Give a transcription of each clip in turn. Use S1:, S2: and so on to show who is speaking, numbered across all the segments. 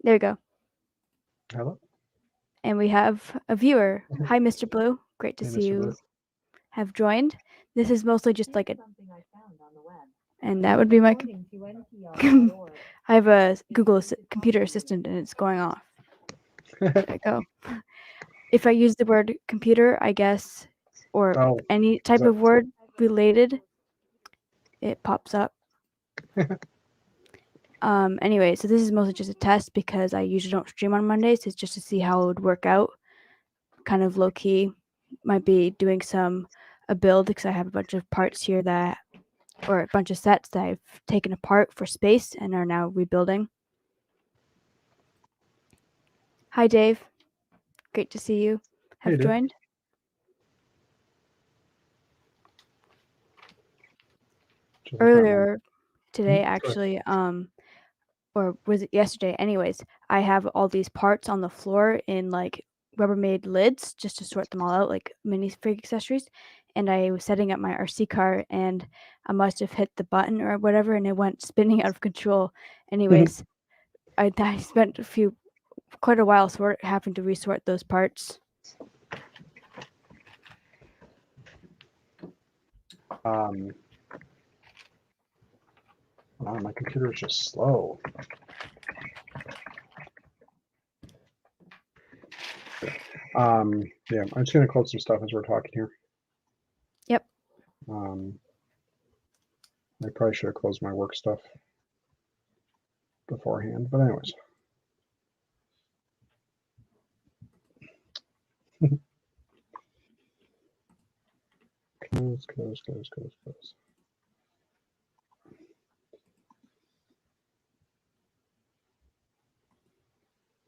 S1: There you go.
S2: Hello.
S1: And we have a viewer. Hi, Mr. Blue. Great to
S2: Hey,
S1: see
S2: Mr.
S1: you
S2: Blue.
S1: have joined. This is mostly just like a, and that would be my. I have a Google computer assistant, and it's going off. There we go. If I use the word computer, I guess, or
S2: Oh,
S1: any type of word related, it pops up. Anyway, so this is mostly just a test because I usually don't stream on Mondays. It's just to see how it would work out. Kind of low key. Might be doing a build because I have a bunch of parts here or a bunch of sets that I've taken apart for space and are now rebuilding. Hi, Dave. Great to see you. Have joined. Earlier today, actually, or was it yesterday? Anyways, I have all these parts on the floor in like Rubbermaid lids just to sort them all out, like minifig accessories. And I was setting up my RC car, and I must have hit the button or whatever, and it went spinning out of control. Anyways, I spent quite a while having to resort those parts.
S2: Wow, my computer is just slow. Yeah, I'm just gonna close some stuff as we're talking here.
S1: Yep.
S2: I probably should have closed my work stuff beforehand, but anyways. Close.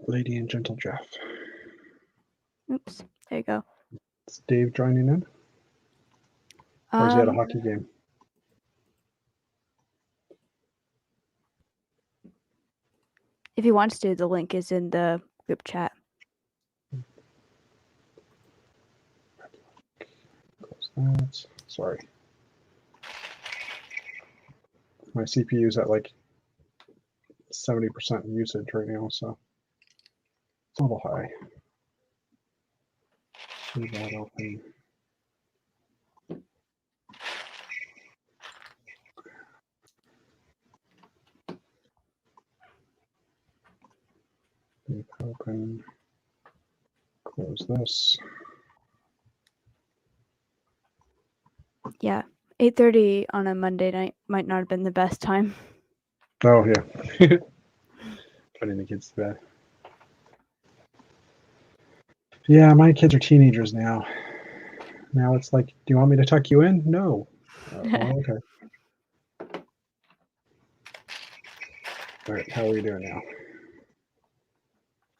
S2: Lady and Gentle Jeff.
S1: Oops. There you go.
S2: Is Dave joining in? Or is he at a hockey game?
S1: If he wants to, the link is in the group chat.
S2: Close that. Sorry. My CPU is at like 70% usage right now, so it's a little high. Leave that open. Leave open. Close this.
S1: Yeah, 8:30 on a Monday night might not have been the best time.
S2: Oh yeah. Putting the kids to bed. Yeah, my kids are teenagers now. Now it's like, do you want me to tuck you in? No. Okay. All right, how are we doing now?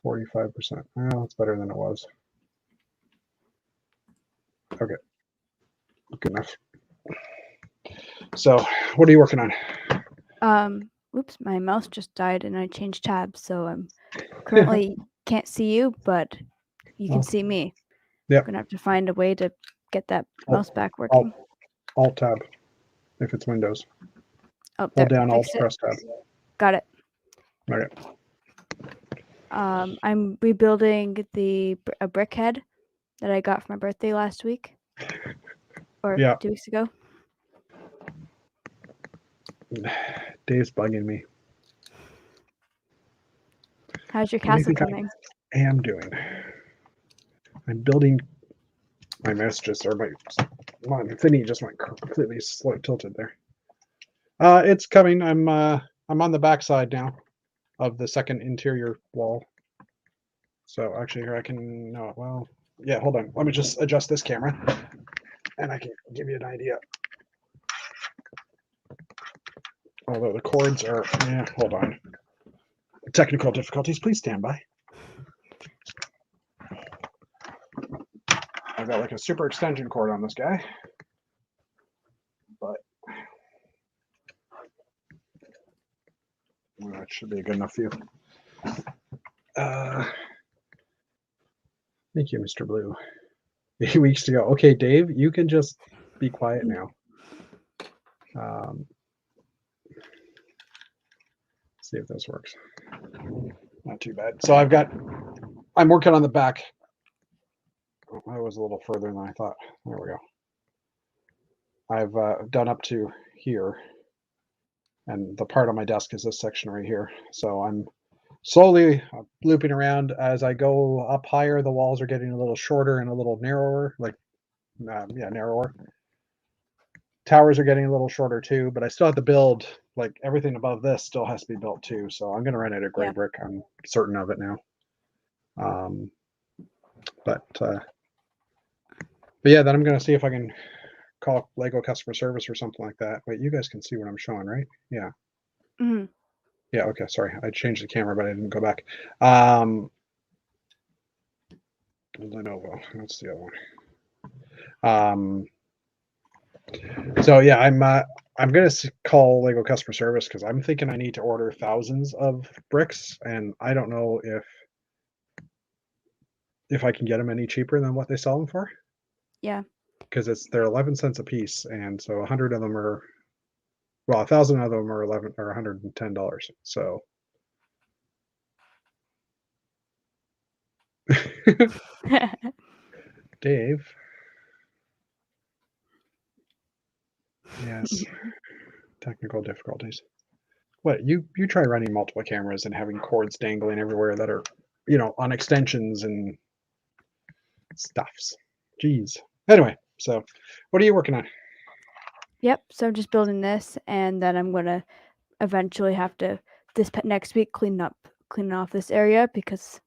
S2: 45%. Well, that's better than it was. Okay. Good enough. So, what are you working
S1: on? Oops, my mouse just died and I changed tabs, so I'm currently can't see you, but you can see me.
S2: Yep.
S1: I'm gonna have to find a way to get that mouse back working.
S2: Alt tab, if it's Windows.
S1: Oh,
S2: hold down Alt, press tab.
S1: Got it.
S2: Okay.
S1: I'm rebuilding a brick head that I got for my birthday last week, or 2 weeks ago.
S2: Dave's bugging me.
S1: How's your castle coming?
S2: I am doing. I'm building. My mouse just, or my thingy just went completely tilted there. It's coming. I'm on the back side now of the second interior wall. So actually here I can, no, well, yeah, hold on. Let me just adjust this camera and I can give you an idea. Although the cords are, yeah, hold on. Technical difficulties, please stand by. I've got like a super extension cord on this guy, but well, that should be a good enough view. Thank you, Mr. Blue. 8 weeks to go. Okay, Dave, you can just be quiet now. See if this works. not too bad. So I'm working on the back. Oh, I was a little further than I thought. There we go. I've done up to here, and the part on my desk is this section right here. So I'm slowly looping around as I go up higher. The walls are getting a little shorter and a little narrower, narrower. Towers are getting a little shorter too, but I still have to build, like, everything above this still has to be built too. So I'm going to run out of gray brick. I'm certain of it now. But yeah, then I'm going to see if I can call Lego customer service or something like that. Wait, you guys can see what I'm showing, right? Yeah.
S1: Mm-hmm.
S2: Yeah. Okay. Sorry, I changed the camera, but I didn't go back. Lenovo. That's the other one. So yeah, I'm gonna call Lego customer service because I'm thinking I need to order thousands of bricks, and I don't know if I can get them any cheaper than what they sell them for.
S1: Yeah.
S2: Because they're 11 cents a piece, and so 100 of them are, well, 1,000 of them are $110. So Dave, yes, technical difficulties. What, you try running multiple cameras and having cords dangling everywhere that are, on extensions and stuffs. Jeez. Anyway, so what are you working on?
S1: Yep. So I'm just building this, and then I'm gonna eventually have to next week clean off this area because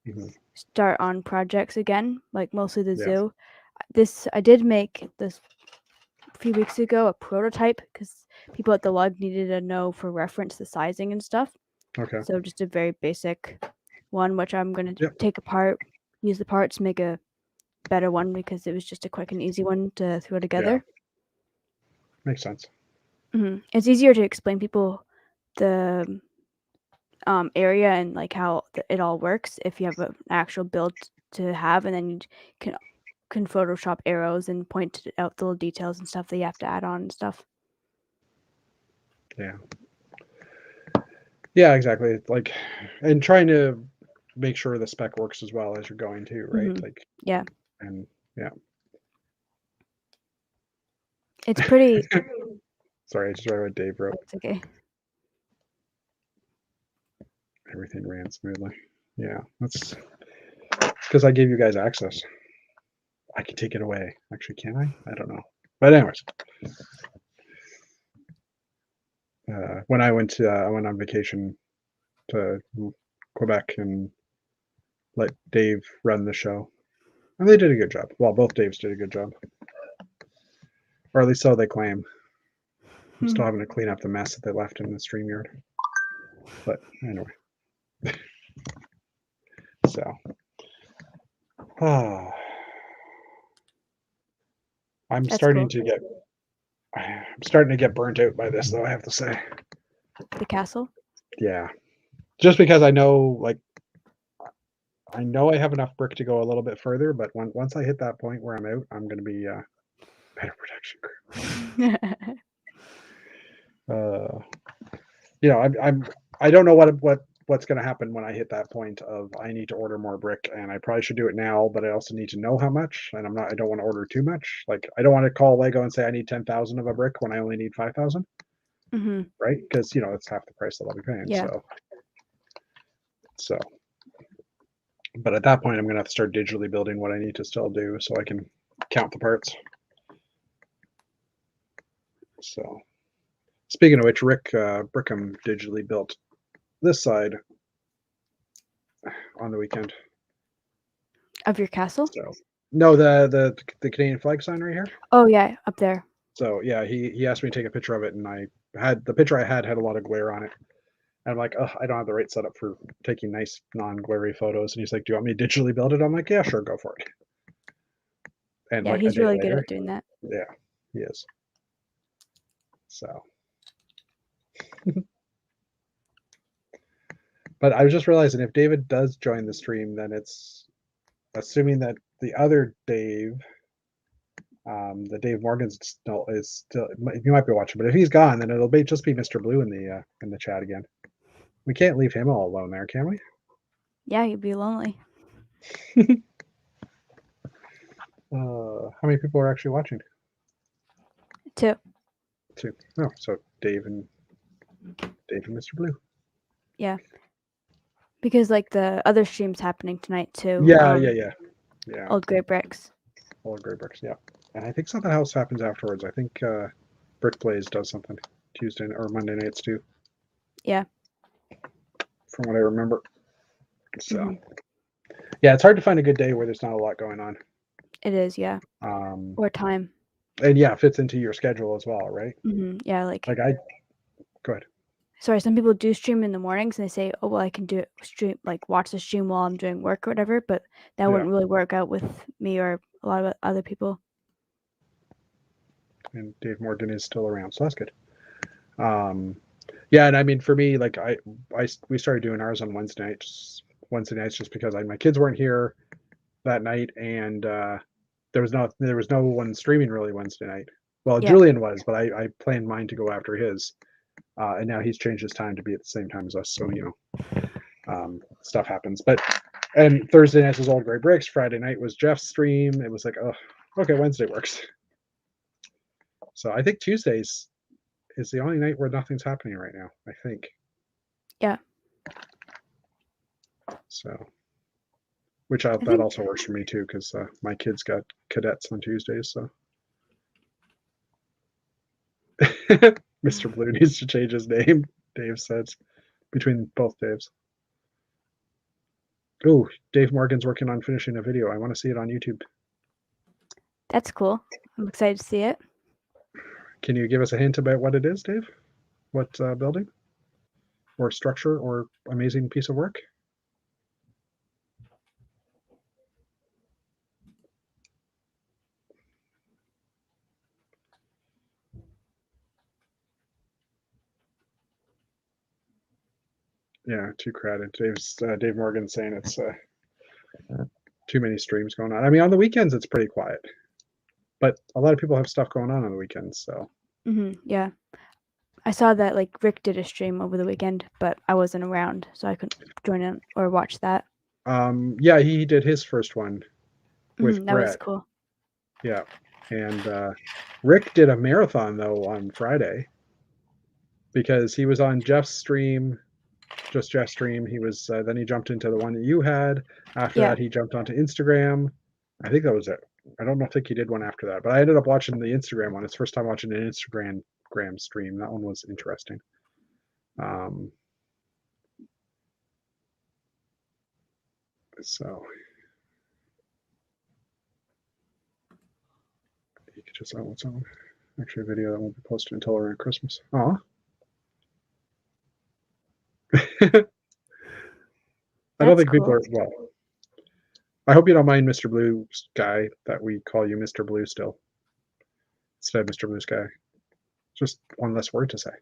S1: start on projects again, like mostly the zoo. I did make this a few weeks ago, a prototype, because people at the lug needed to know for reference the sizing and stuff.
S2: Okay.
S1: So just a very basic one, which I'm going to take apart, use the parts, make a better one because it was just a quick and easy one to throw together.
S2: Yeah. Makes sense.
S1: Mm-hmm. It's easier to explain people the area and like how it all works if you have an actual build to have, and then you can Photoshop arrows and point out the little details and stuff that you have to add on and stuff.
S2: Yeah. Yeah, exactly. Like, and trying to make sure the spec works as well as you're going to, right?
S1: Mm-hmm.
S2: Like,
S1: yeah.
S2: And yeah.
S1: It's pretty.
S2: Sorry, I just read what Dave wrote.
S1: It's okay.
S2: Everything ran smoothly. Yeah, that's because I gave you guys access. I can take it away. Actually, can I? I don't know. But anyways, when I went on vacation to Quebec and let Dave run the show, and they did a good job. Well, both Daves did a good job, or at least so they claim. I'm still having to clean up the mess that they left in the StreamYard. But anyway, so. I'm starting to get burnt out by this, though, I have to say.
S1: The castle?
S2: Yeah. Just because I know, like, I know I have enough brick to go a little bit further, but once I hit that point where I'm out, I'm going to be better protection crew. I don't know what's going to happen when I hit that point of I need to order more brick, and I probably should do it now, but I also need to know how much, and I don't want to order too much. Like, I don't want to call Lego and say I need 10,000 of a brick when I only need 5,000.
S1: Mm-hmm.
S2: Right? Because it's half the price that I'll be paying.
S1: Yeah.
S2: So, but at that point, I'm gonna have to start digitally building what I need to still do, so I can count the parts. So, speaking of which, Rick Brickham digitally built this side on the weekend.
S1: Of your castle?
S2: So, no, the Canadian flag sign right here.
S1: Oh yeah, up there.
S2: So yeah, he asked me to take a picture of it, and the picture I had a lot of glare on it. And I'm like, oh, I don't have the right setup for taking nice non-glary photos. And he's like, do you want me to digitally build it? I'm like, yeah, sure, go for it. And
S1: yeah,
S2: like
S1: he's really good at doing that.
S2: Yeah, he is. So, but I was just realizing if David does join the stream, then it's assuming that the other Dave, the Dave Morgan is still. You might be watching, but if he's gone, then it'll just be Mr. Blue in the chat again. We can't leave him all alone there, can we?
S1: Yeah, you'd be lonely.
S2: How many people are actually watching?
S1: Too.
S2: Two. Oh, so Dave and Mr. Blue.
S1: Yeah. Because like the other stream's happening tonight too.
S2: Yeah.
S1: Old Grey Bricks.
S2: Old Grey Bricks, yeah. And I think something else happens afterwards. I think Brick Blaze does something Tuesday or Monday nights too.
S1: Yeah.
S2: From what I remember. So, yeah, it's hard to find a good day where there's not a lot going on.
S1: It is, yeah. Or time.
S2: And yeah, it fits into your schedule as well, right?
S1: Yeah, like
S2: go ahead.
S1: Sorry, some people do stream in the mornings and they say, "Oh, well, I can do it stream like watch the stream while I'm doing work or whatever," but that wouldn't really work out with me or a lot of other people.
S2: And Dave Morgan is still around, so that's good. Yeah, and I mean for me, like we started doing ours on Wednesday nights just because my kids weren't here that night, and there was no one streaming really Wednesday night. Well,
S1: Yeah.
S2: Julian was, but I planned mine to go after his, and now he's changed his time to be at the same time as us. So stuff happens. And Thursday night was Old Grey Bricks. Friday night was Jeff's stream. It was like, oh, okay, Wednesday works. So I think Tuesdays is the only night where nothing's happening right now, I think.
S1: Yeah.
S2: So, that also works for me too, because my kids got cadets on Tuesdays. So, Mr. Blue needs to change his name. Dave says, between both Daves. Oh, Dave Morgan's working on finishing a video. I want to see it on YouTube.
S1: That's cool. I'm excited to see it.
S2: Can you give us a hint about what it is, Dave? What building or structure or amazing piece of work? Yeah, too crowded. Dave Morgan saying it's too many streams going on. I mean, on the weekends it's pretty quiet, but a lot of people have stuff going on the weekends. So.
S1: Yeah. I saw that like Rick did a stream over the weekend, but I wasn't around, so I couldn't join in or watch that.
S2: Yeah, he did his first one with
S1: that
S2: Brett.
S1: was cool.
S2: Yeah, and Rick did a marathon though on Friday because he was on Jeff's stream, just Jeff's stream. He was then he jumped into the one that you had. After that, he jumped onto Instagram. I think that was it. I don't think he did one after that, but I ended up watching the Instagram one. It's first time watching an Instagram stream. That one was interesting. So you could just what's on. Actually, a video that won't be posted until around Christmas. Aw. I don't think people are well. I hope you don't mind, Mr. Blue Sky, that we call you Mr. Blue still instead of Mr. Blue Sky. Just one less word to say.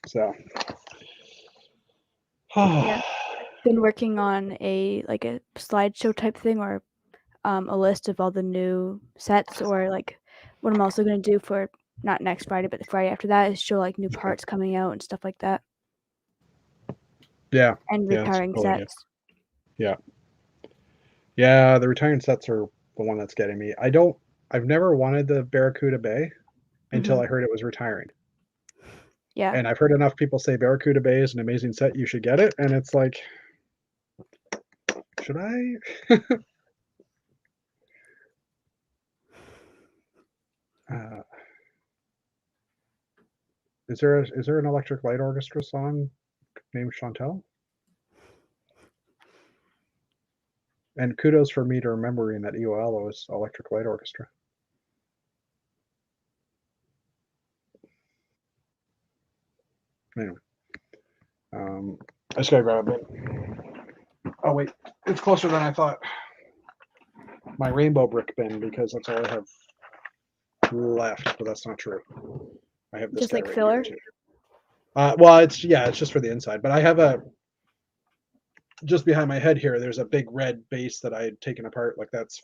S2: So,
S1: yeah, been working on a slideshow type thing or a list of all the new sets, or like what I'm also going to do for not next Friday, but the Friday after that is show like new parts coming out and stuff like that.
S2: Yeah.
S1: And retiring sets.
S2: Yeah. Yeah, the retiring sets are the one that's getting me. I've never wanted the Barracuda Bay until I heard it was retiring.
S1: Yeah.
S2: And I've heard enough people say Barracuda Bay is an amazing set, you should get it. And it's like, should I? Is there an Electric Light Orchestra song named Chantel? And kudos for me to remembering that EOL is Electric Light Orchestra. Anyway, I just gotta grab a bit. Oh wait, it's closer than I thought. My rainbow brick bin, because that's all I have left, but that's not true. I have this
S1: just like
S2: right
S1: filler.
S2: Well, it's just for the inside, but I have just behind my head here. There's a big red base that I had taken apart. Like that's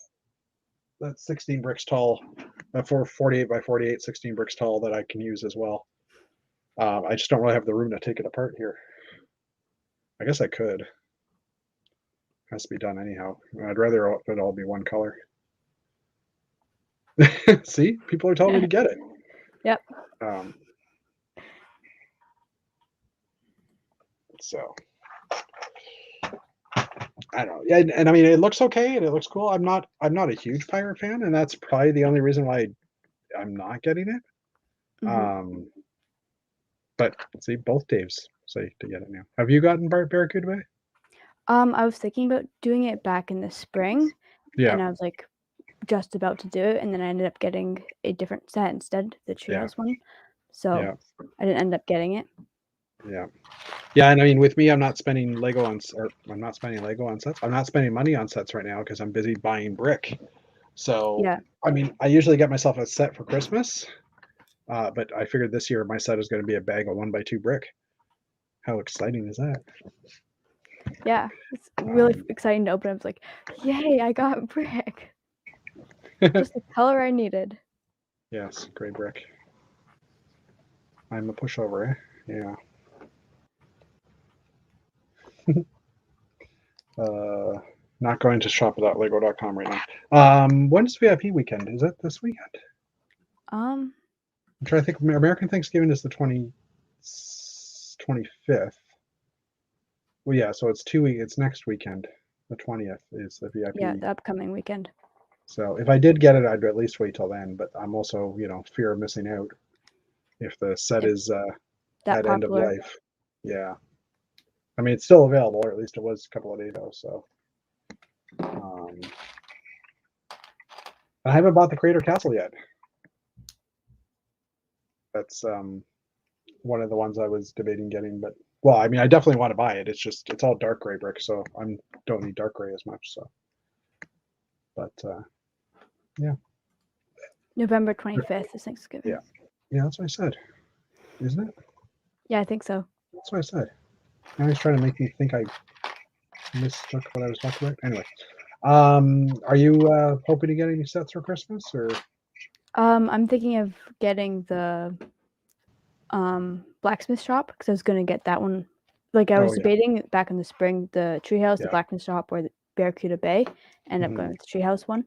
S2: 16 bricks tall, for 48 by 48, 16 bricks tall that I can use as well. I just don't really have the room to take it apart here. I guess I could. Has to be done anyhow. I'd rather it all be one color. See, people are telling me to get it.
S1: Yep.
S2: So I don't know. Yeah, and I mean it looks okay and it looks cool. I'm not a huge pirate fan, and that's probably the only reason why I'm not getting it.
S1: Mhm.
S2: But see, both Daves say to get it now. Have you gotten Barracuda Bay?
S1: I was thinking about doing it back in the spring,
S2: Yeah,
S1: and I was like just about to do it, and then I ended up getting a different set instead, the
S2: yeah,
S1: treehouse one. So
S2: yeah,
S1: I didn't end up getting it.
S2: yeah. Yeah, and I mean, with me, I'm not spending Lego on, or I'm not spending Lego on sets. I'm not spending money on sets right now because I'm busy buying brick. So,
S1: Yeah.
S2: I mean, I usually get myself a set for Christmas, but I figured this year my set is going to be a bag of 1x2 brick. How exciting is that?
S1: Yeah. It's really
S2: Um,
S1: exciting to open up. It's like, yay, I got brick. Just the color I needed.
S2: yes, gray brick. I'm a pushover, eh? Yeah. Not going to shop.lego.com right now. When's VIP weekend? Is it this weekend?
S1: Um,
S2: I'm trying to think. American Thanksgiving is the 25th. Well, yeah, so it's 2 weeks. It's next weekend. The 20th is the VIP.
S1: yeah, the upcoming weekend.
S2: So if I did get it, I'd at least wait till then. But I'm also, fear of missing out if the set
S1: If
S2: is
S1: that
S2: at end of
S1: popular.
S2: life. Yeah. I mean, it's still available, or at least it was a couple of days ago. So I haven't bought the Crater Castle yet. That's one of the ones I was debating getting, but well, I mean, I definitely want to buy it. It's all dark gray brick, so I don't need dark gray as much. So, but yeah,
S1: November 25th is Thanksgiving.
S2: yeah, that's what I said, isn't it?
S1: Yeah, I think so.
S2: That's what I said. Now he's trying to make me think I mistook what I was talking about. Anyway, are you hoping to get any sets for Christmas or?
S1: I'm thinking of getting the blacksmith shop because I was gonna get that one. Like I
S2: Oh
S1: was
S2: yeah,
S1: debating back in the spring, the treehouse, the
S2: yeah,
S1: blacksmith shop, or the Barracuda Bay. Ended up going
S2: hmm
S1: with the treehouse one.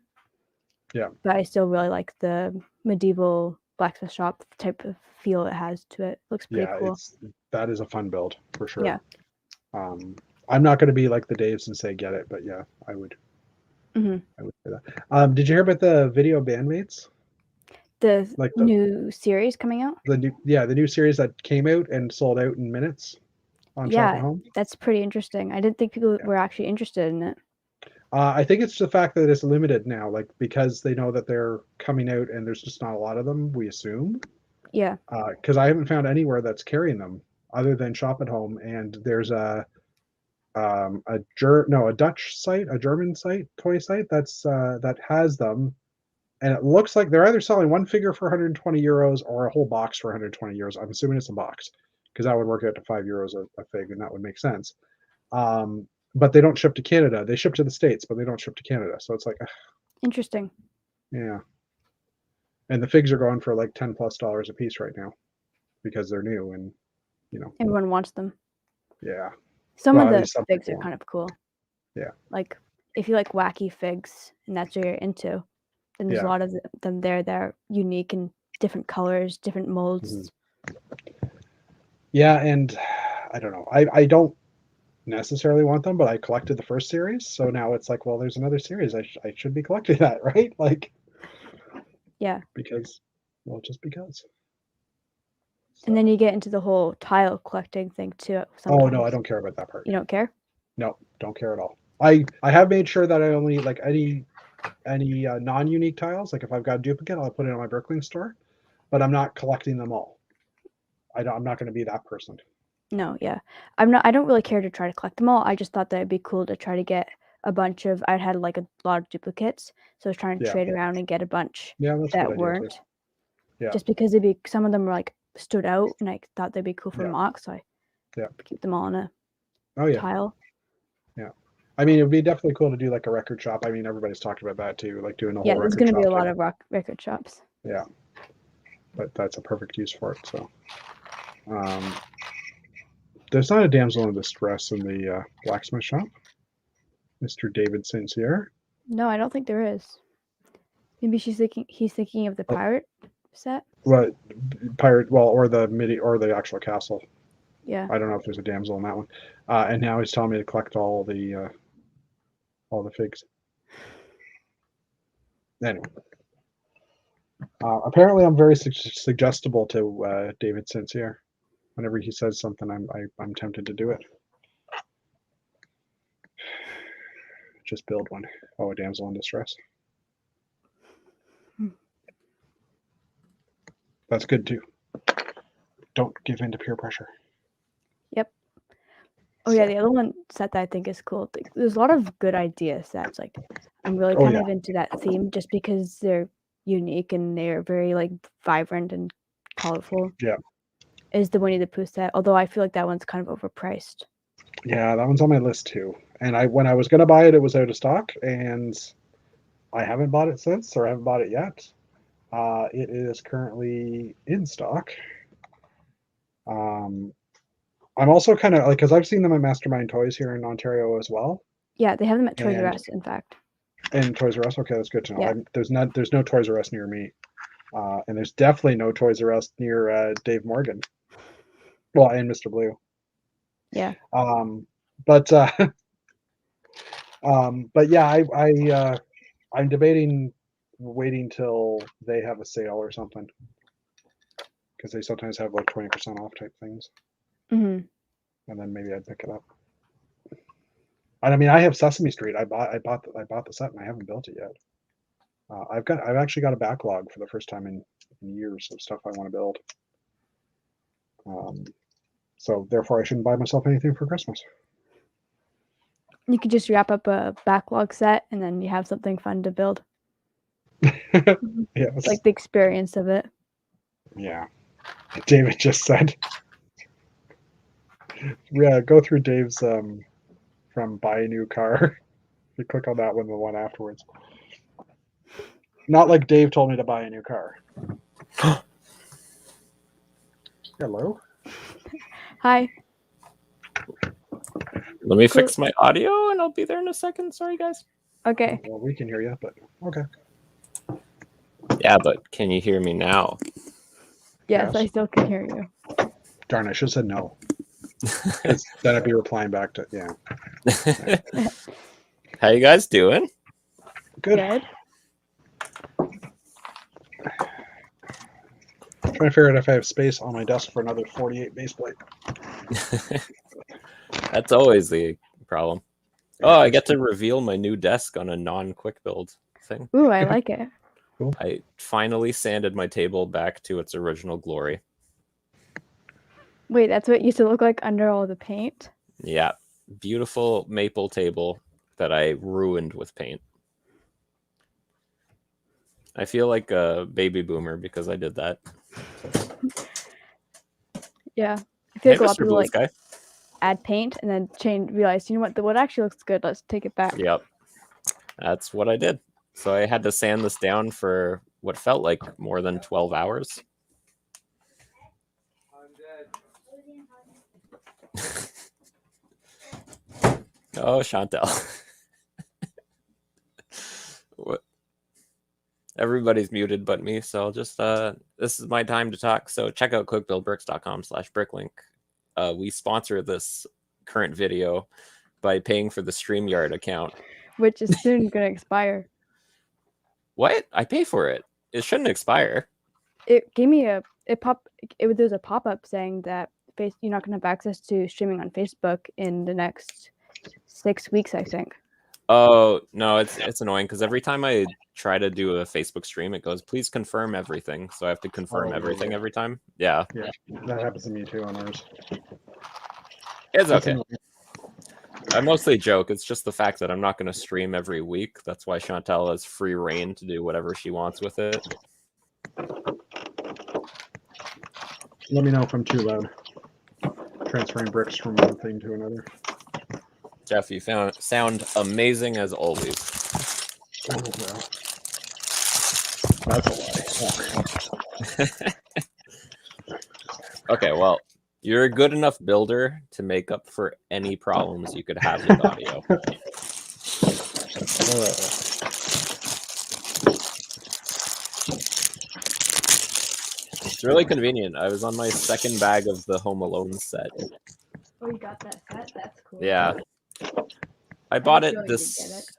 S2: yeah,
S1: But I still really like the medieval blacksmith shop type of feel it has to it. Looks pretty
S2: yeah.
S1: cool.
S2: That is a fun build for
S1: Yeah.
S2: sure. I'm not going to be like the Daves and say get it, but yeah, I would.
S1: Hmm.
S2: I would say that. Did you hear about the video bandmates?
S1: The
S2: Like
S1: new series coming out.
S2: the new series that came out and sold out in minutes on Shop at
S1: Yeah,
S2: Home.
S1: that's pretty interesting. I didn't think people
S2: Yeah.
S1: were actually interested in it.
S2: I think it's the fact that it's limited now, like because they know that they're coming out and there's just not a lot of them. We assume
S1: Yeah.
S2: because I haven't found anywhere that's carrying them other than Shop at Home, and there's a Dutch site, a German site, toy site that has them, and it looks like they're either selling one figure for 120 euros or a whole box for 120 euros. I'm assuming it's a box because that would work out to €5 a fig, and that would make sense. But they don't ship to Canada. They ship to the States, but they don't ship to Canada. So it's like,
S1: Interesting.
S2: yeah. And the figs are going for like $10+ a piece right now because they're new and
S1: Everyone wants them.
S2: yeah.
S1: Some
S2: Well,
S1: of
S2: at
S1: the
S2: least some
S1: figs are
S2: people want.
S1: kind of cool.
S2: Yeah.
S1: Like if you like wacky figs and that's what you're into, then there's a
S2: Yeah.
S1: lot of them there that are unique and different colors, different molds.
S2: Yeah, and I don't know. I don't necessarily want them, but I collected the first series, so now it's like, well, there's another series. I should be collecting that, right? Like
S1: Yeah.
S2: because, well, just because.
S1: And then
S2: So.
S1: you get into the whole tile collecting thing too
S2: Oh no, I
S1: sometimes.
S2: don't care about that part.
S1: You don't care?
S2: No, don't care at all. I have made sure that I only like any non-unique tiles. Like if I've got a duplicate, I'll put it on my Brooklyn store, but I'm not collecting them all. I'm not going to be that person.
S1: No, yeah. I don't really care to try to collect them all. I just thought that it'd be cool to try to get a bunch of I'd had like a lot of duplicates, so I was trying to
S2: Yeah,
S1: trade around and get a bunch
S2: yeah, that's a good
S1: that
S2: idea too.
S1: weren't.
S2: Yeah,
S1: Just because some of them were like stood out and I thought they'd be cool for
S2: yeah,
S1: mock, so I
S2: yeah.
S1: keep them all in a
S2: Oh yeah,
S1: tile.
S2: yeah. I mean, it would be definitely cool to do like a record shop. I mean, everybody's talking about that too, like doing a
S1: Yeah,
S2: whole
S1: there's
S2: record
S1: gonna be
S2: shop
S1: a lot
S2: thing.
S1: of record shops.
S2: Yeah, but that's a perfect use for it. So, There's not a damsel in distress in the blacksmith shop, Mr. David Sincere.
S1: No, I don't think there is. Maybe he's thinking of the pirate set.
S2: What pirate? Well, or the or the actual castle.
S1: Yeah.
S2: I don't know if there's a damsel in that one. And now he's telling me to collect all the figs. Anyway, apparently I'm very suggestible to David Sincere. Whenever he says something, I'm tempted to do it. Just build one. Oh, a damsel in distress. That's good too. Don't give in to peer pressure.
S1: Yep. Oh yeah, the other one set that I think is cool. There's a lot of good idea sets. Like I'm really kind of into that theme just because they're unique and they're very like vibrant and colorful.
S2: Yeah.
S1: Is the Winnie the Pooh set, although I feel like that one's kind of overpriced.
S2: Yeah, that one's on my list too. And when I was gonna buy it, it was out of stock, and I haven't bought it since, or I haven't bought it yet. It is currently in stock. I'm also kind of like, because I've seen them at Mastermind Toys here in Ontario as well.
S1: Yeah, they have them at Toys R Us, in fact.
S2: And Toys R Us, okay, that's good to know.
S1: Yeah.
S2: There's no Toys R Us near me, and there's definitely no Toys R Us near Dave Morgan. Well, and Mr. Blue.
S1: Yeah.
S2: But yeah, I'm debating waiting till they have a sale or something, because they sometimes have like 20% off type things.
S1: Mm-hmm.
S2: And then maybe I'd pick it up. And I mean, I have Sesame Street. I bought the set and I haven't built it yet. I've actually got a backlog for the first time in years of stuff I want to build. So therefore, I shouldn't buy myself anything for Christmas.
S1: You could just wrap up a backlog set and then you have something fun to build.
S2: Yes.
S1: Like the experience of it.
S2: Yeah. David just said. Yeah, go through Dave's from buy a new car. You click on that one, the one afterwards. Not like Dave told me to buy a new car. Hello.
S1: Hi.
S3: Let me fix my audio and I'll be there in a second. Sorry, guys.
S1: Okay.
S2: Well, we can hear you, but okay.
S3: Yeah, but can you hear me now?
S1: Yes, I still can hear you.
S2: Darn, I should have said no. Then I'd be replying back to, yeah.
S3: How you guys doing?
S2: Good. I'm trying to figure out if I have space on my desk for another 48 base plate.
S3: That's always the problem. Oh, I get to reveal my new desk on a non-quick build thing.
S1: Ooh, I like it.
S2: Cool.
S3: I finally sanded my table back to its original glory.
S1: Wait, that's what it used to look like under all the paint?
S3: Yeah. Beautiful maple table that I ruined with paint. I feel like a baby boomer because I did that.
S1: Yeah. I feel like a lot of
S3: Mr.
S1: people
S3: Blue Sky.
S1: add paint and then realize, you know what actually looks good, let's take it back.
S3: Yep. That's what I did. So I had to sand this down for what felt like more than 12 hours. Oh, Chantel. What? Everybody's muted but me, so I'll just this is my time to talk. So check out quickbuildbricks.com/bricklink. We sponsor this current video by paying for the StreamYard account,
S1: which is soon going to expire.
S3: What? I pay for it. It shouldn't expire.
S1: It gave me there's a pop-up saying that you're not going to have access to streaming on Facebook in the next 6 weeks, I think.
S3: Oh, no, it's annoying because every time I try to do a Facebook stream, it goes, please confirm everything. So I have to confirm everything every time. Yeah.
S2: Yeah, that happens to me too on ours.
S3: It's okay. I mostly joke. It's just the fact that I'm not going to stream every week. That's why Chantel has free reign to do whatever she wants with it.
S2: Let me know if I'm too loud. Transferring bricks from one thing to another.
S3: Jeff, you sound amazing as always.
S2: Oh, well. That's a lie.
S3: Okay, well, You're a good enough builder to make up for any problems you could have with audio. It's really convenient. I was on my second bag of the Home Alone set.
S1: Oh, you got that set? That's cool.
S3: Yeah. I bought it
S1: feel like you get it.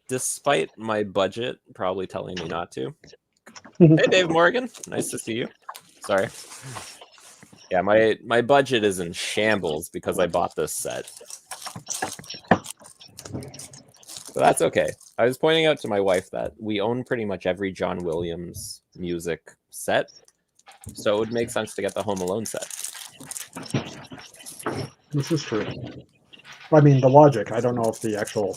S3: despite my budget probably telling me not to. Hey, Dave Morgan. Nice to see you. Sorry. Yeah, my budget is in shambles because I bought this set. But that's okay. I was pointing out to my wife that we own pretty much every John Williams music set, so it would make sense to get the Home Alone set.
S2: This is true. I mean, the logic. I don't know if the actual,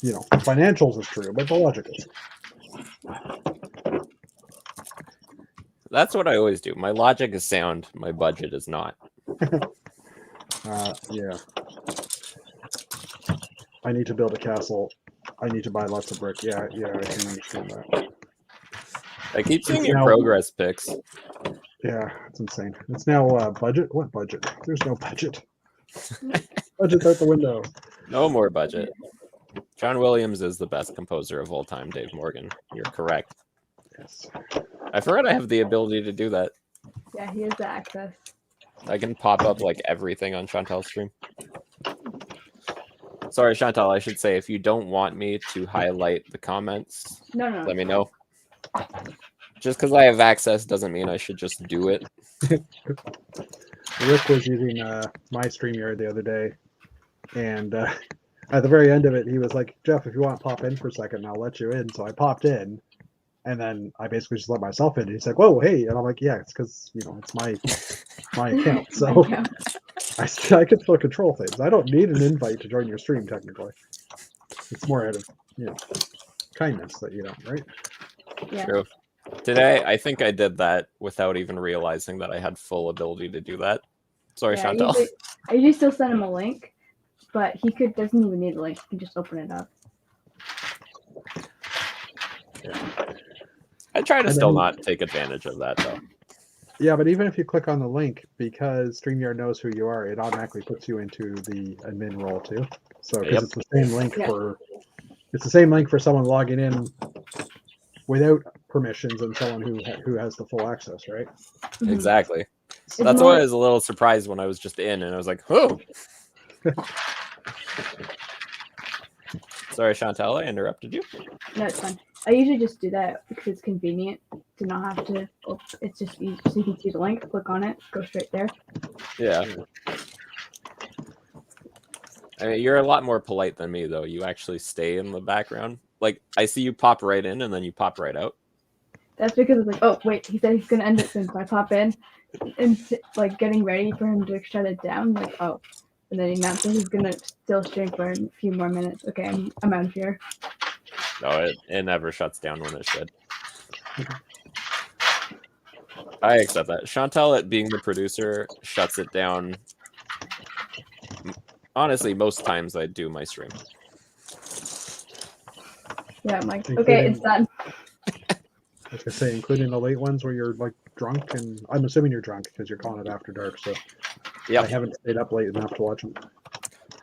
S2: financials is true, but the logic is.
S3: That's what I always do. My logic is sound. My budget is not.
S2: Yeah. I need to build a castle. I need to buy lots of brick. Yeah, I can understand that.
S3: I keep seeing your progress pics.
S2: Yeah, it's insane. It's now budget. What budget? There's no budget. Budget's out the window.
S3: No more budget. John Williams is the best composer of all time, Dave Morgan. You're correct.
S2: Yes.
S3: I forgot I have the ability to do that.
S1: Yeah, he has the access.
S3: I can pop up like everything on Chantal's stream. Sorry, Chantal, I should say, if you don't want me to highlight the comments,
S1: No.
S3: let me know. Just because I have access doesn't mean I should just do it.
S2: Rick was using my StreamYard the other day, and at the very end of it, he was like, Jeff, if you want to pop in for a second, I'll let you in. So I popped in, and then I basically just let myself in. And he's like, whoa, hey. And I'm like, yeah, it's because, it's my account. So I can still control things. I don't need an invite to join your stream, technically. It's more out of, kindness that you don't, right?
S1: Yeah.
S3: True. Today, I think I did that without even realizing that I had full ability to do that. Sorry, Chantal.
S1: I usually still send him a link, but he doesn't even need a link. He can just open it up.
S3: I try to still not take advantage of that, though.
S2: Yeah, but even if you click on the link, because StreamYard knows who you are, it automatically puts you into the admin role too. So because it's the same link it's the same link for someone logging in without permissions and someone who has the full access, right?
S1: Mm-hmm.
S3: Exactly. So that's why I was a little surprised when I was just in, and I was like, "Oh." Sorry, Chantal, I interrupted you.
S1: No, it's fine. I usually just do that because it's convenient to not have to. It's just easy, so you can see the link, click on it, go straight there.
S3: Yeah. I mean, you're a lot more polite than me, though. You actually stay in the background. Like, I see you pop right in, and then you pop right out.
S1: That's because it's like, oh, wait, he said he's going to end it soon. So I pop in and, getting ready for him to shut it down. Like, oh. And then he announces he's going to still stream for a few more minutes. Okay, I'm out of here.
S3: No, it never shuts down when it should. I accept that. Chantal, at being the producer, shuts it down. Honestly, most times I do my stream.
S1: Yeah, I'm like, okay, it's done.
S2: Like I say, including the late ones where you're like drunk, and I'm assuming you're drunk because you're calling it after dark. So I haven't stayed up late enough to watch them.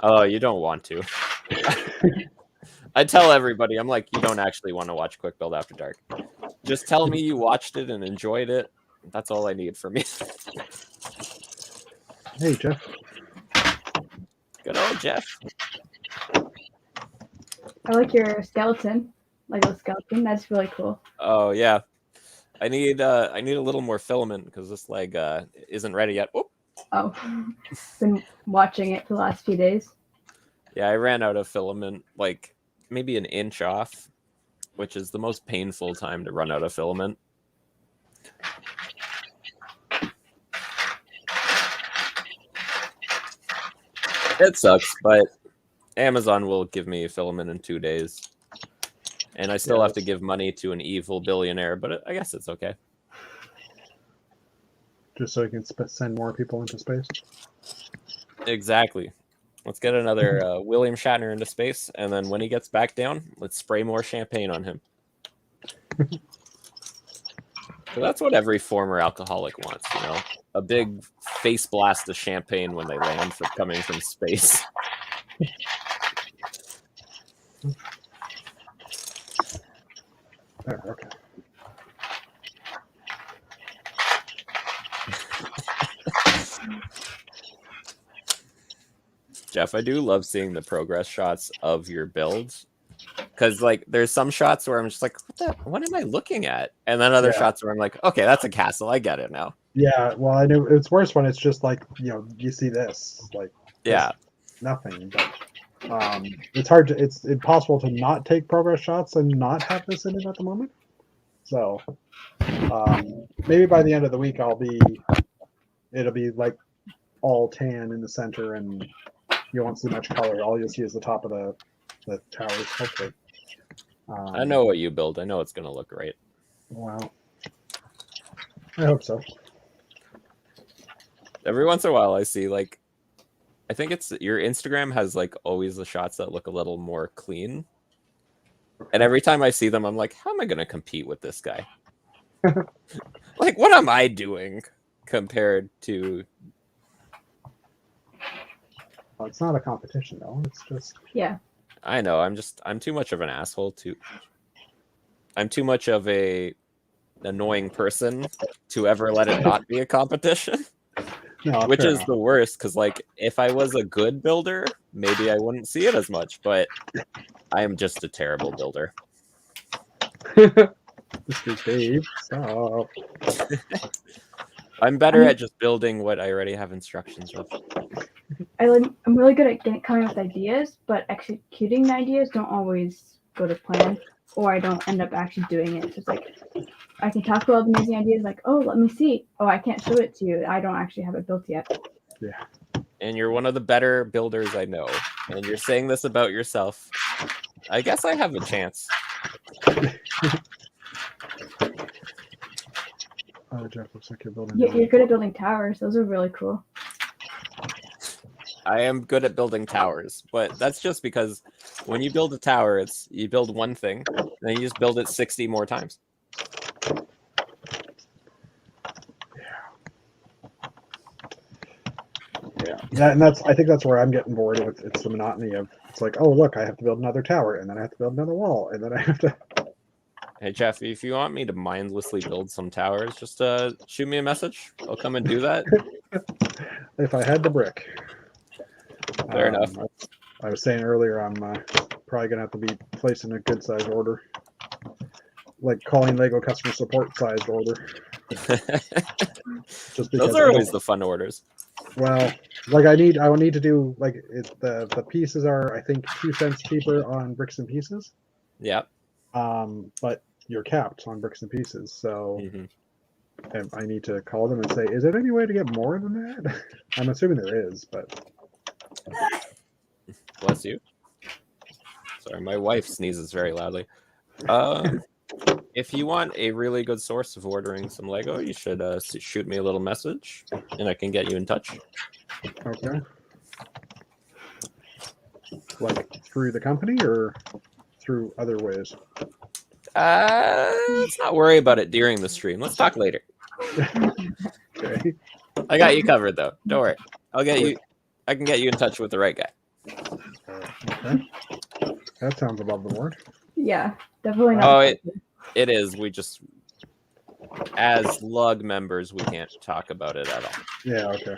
S3: Oh, you don't want to. I tell everybody, I'm like, you don't actually want to watch Quick Build After Dark. Just tell me you watched it and enjoyed it. That's all I need from you.
S2: Hey, Jeff.
S3: Good old Jeff.
S1: I like your skeleton, Lego skeleton. That's really cool.
S3: Oh yeah, I need a little more filament because this leg isn't ready yet. Whoop.
S1: Oh, been watching it for the last few days.
S3: Yeah, I ran out of filament like maybe an inch off, which is the most painful time to run out of filament. It sucks, but Amazon will give me filament in 2 days. And I still have to give money to an evil billionaire, but I guess it's okay.
S2: Just so you can send more people into space?
S3: Exactly. Let's get another William Shatner into space, and then when he gets back down, let's spray more champagne on him. But that's what every former alcoholic wants, you know? A big face blast of champagne when they land for coming from space.
S2: There, okay.
S3: Jeff, I do love seeing the progress shots of your builds. Because, like, there's some shots where I'm just like, what am I looking at? And then other shots where I'm like, okay, that's a castle. I get it now.
S2: Yeah, well, I know it's worse when it's just like, you know, you see this, like,
S3: Yeah,
S2: nothing. But it's hard to, it's impossible to not take progress shots and not have this in it at the moment. So maybe by the end of the week, it'll be like all tan in the center, and you won't see much color. All you'll see is the top of the towers, hopefully.
S3: I know what you build. I know it's going to look great.
S2: Well, I hope so.
S3: Every once in a while, I see, like, I think it's your Instagram has, like, always the shots that look a little more clean. And every time I see them, I'm like, how am I going to compete with this guy? Like, what am I doing compared to...
S2: Well, it's not a competition, though. It's just...
S1: Yeah.
S3: I know. I'm too much of an asshole to... I'm too much of a annoying person to ever let it not be a competition.
S2: No,
S3: Which is
S2: enough.
S3: the worst, because, like, if I was a good builder, maybe I wouldn't see it as much, but I am just a terrible builder.
S2: Mr. Dave, stop.
S3: I'm better at just building what I already have instructions of.
S1: I'm really good at coming up with ideas, but executing the ideas don't always go to plan, or I don't end up actually doing it. So it's like, I can talk about the amazing ideas, like, oh, let me see. Oh, I can't show it to you. I don't actually have it built yet.
S2: Yeah.
S3: And you're one of the better builders I know. And you're saying this about yourself. I guess I have a chance.
S2: Oh, Jeff, looks like you're building.
S1: You're good at building towers. Those are really cool.
S3: I am good at building towers, but that's just because when you build a tower, you build one thing, and then you just build it 60 more times.
S2: Yeah, and I think that's where I'm getting bored with. It's the monotony of, it's like, oh, look, I have to build another tower, and then I have to build another wall, and then I have to...
S3: Hey, Jeff, if you want me to mindlessly build some towers, just shoot me a message. I'll come and do that.
S2: If I had the brick.
S3: Fair enough.
S2: I was saying earlier, I'm probably going to have to be placing a good size order. Like calling Lego customer support sized order. Just because
S3: those are always the fun orders.
S2: Well, like I will need to do, like, the pieces are, I think, 2 cents cheaper on Bricks and Pieces.
S3: Yeah.
S2: But you're capped on Bricks and Pieces, so I need to call them and say, is there any way to get more than that? I'm assuming there is, but...
S3: Bless you. Sorry, my wife sneezes very loudly. If you want a really good source of ordering some Lego, you should shoot me a little message, and I can get you in touch.
S2: Okay. Like through the company or through other ways?
S3: Let's not worry about it during the stream. Let's talk later.
S2: Okay.
S3: I got you covered, though. Don't worry. I can get you in touch with the right guy.
S2: Okay. That sounds above the board.
S1: Yeah, definitely not.
S3: Oh, it is. We just, as lug members, we can't talk about it at all.
S2: Yeah, okay.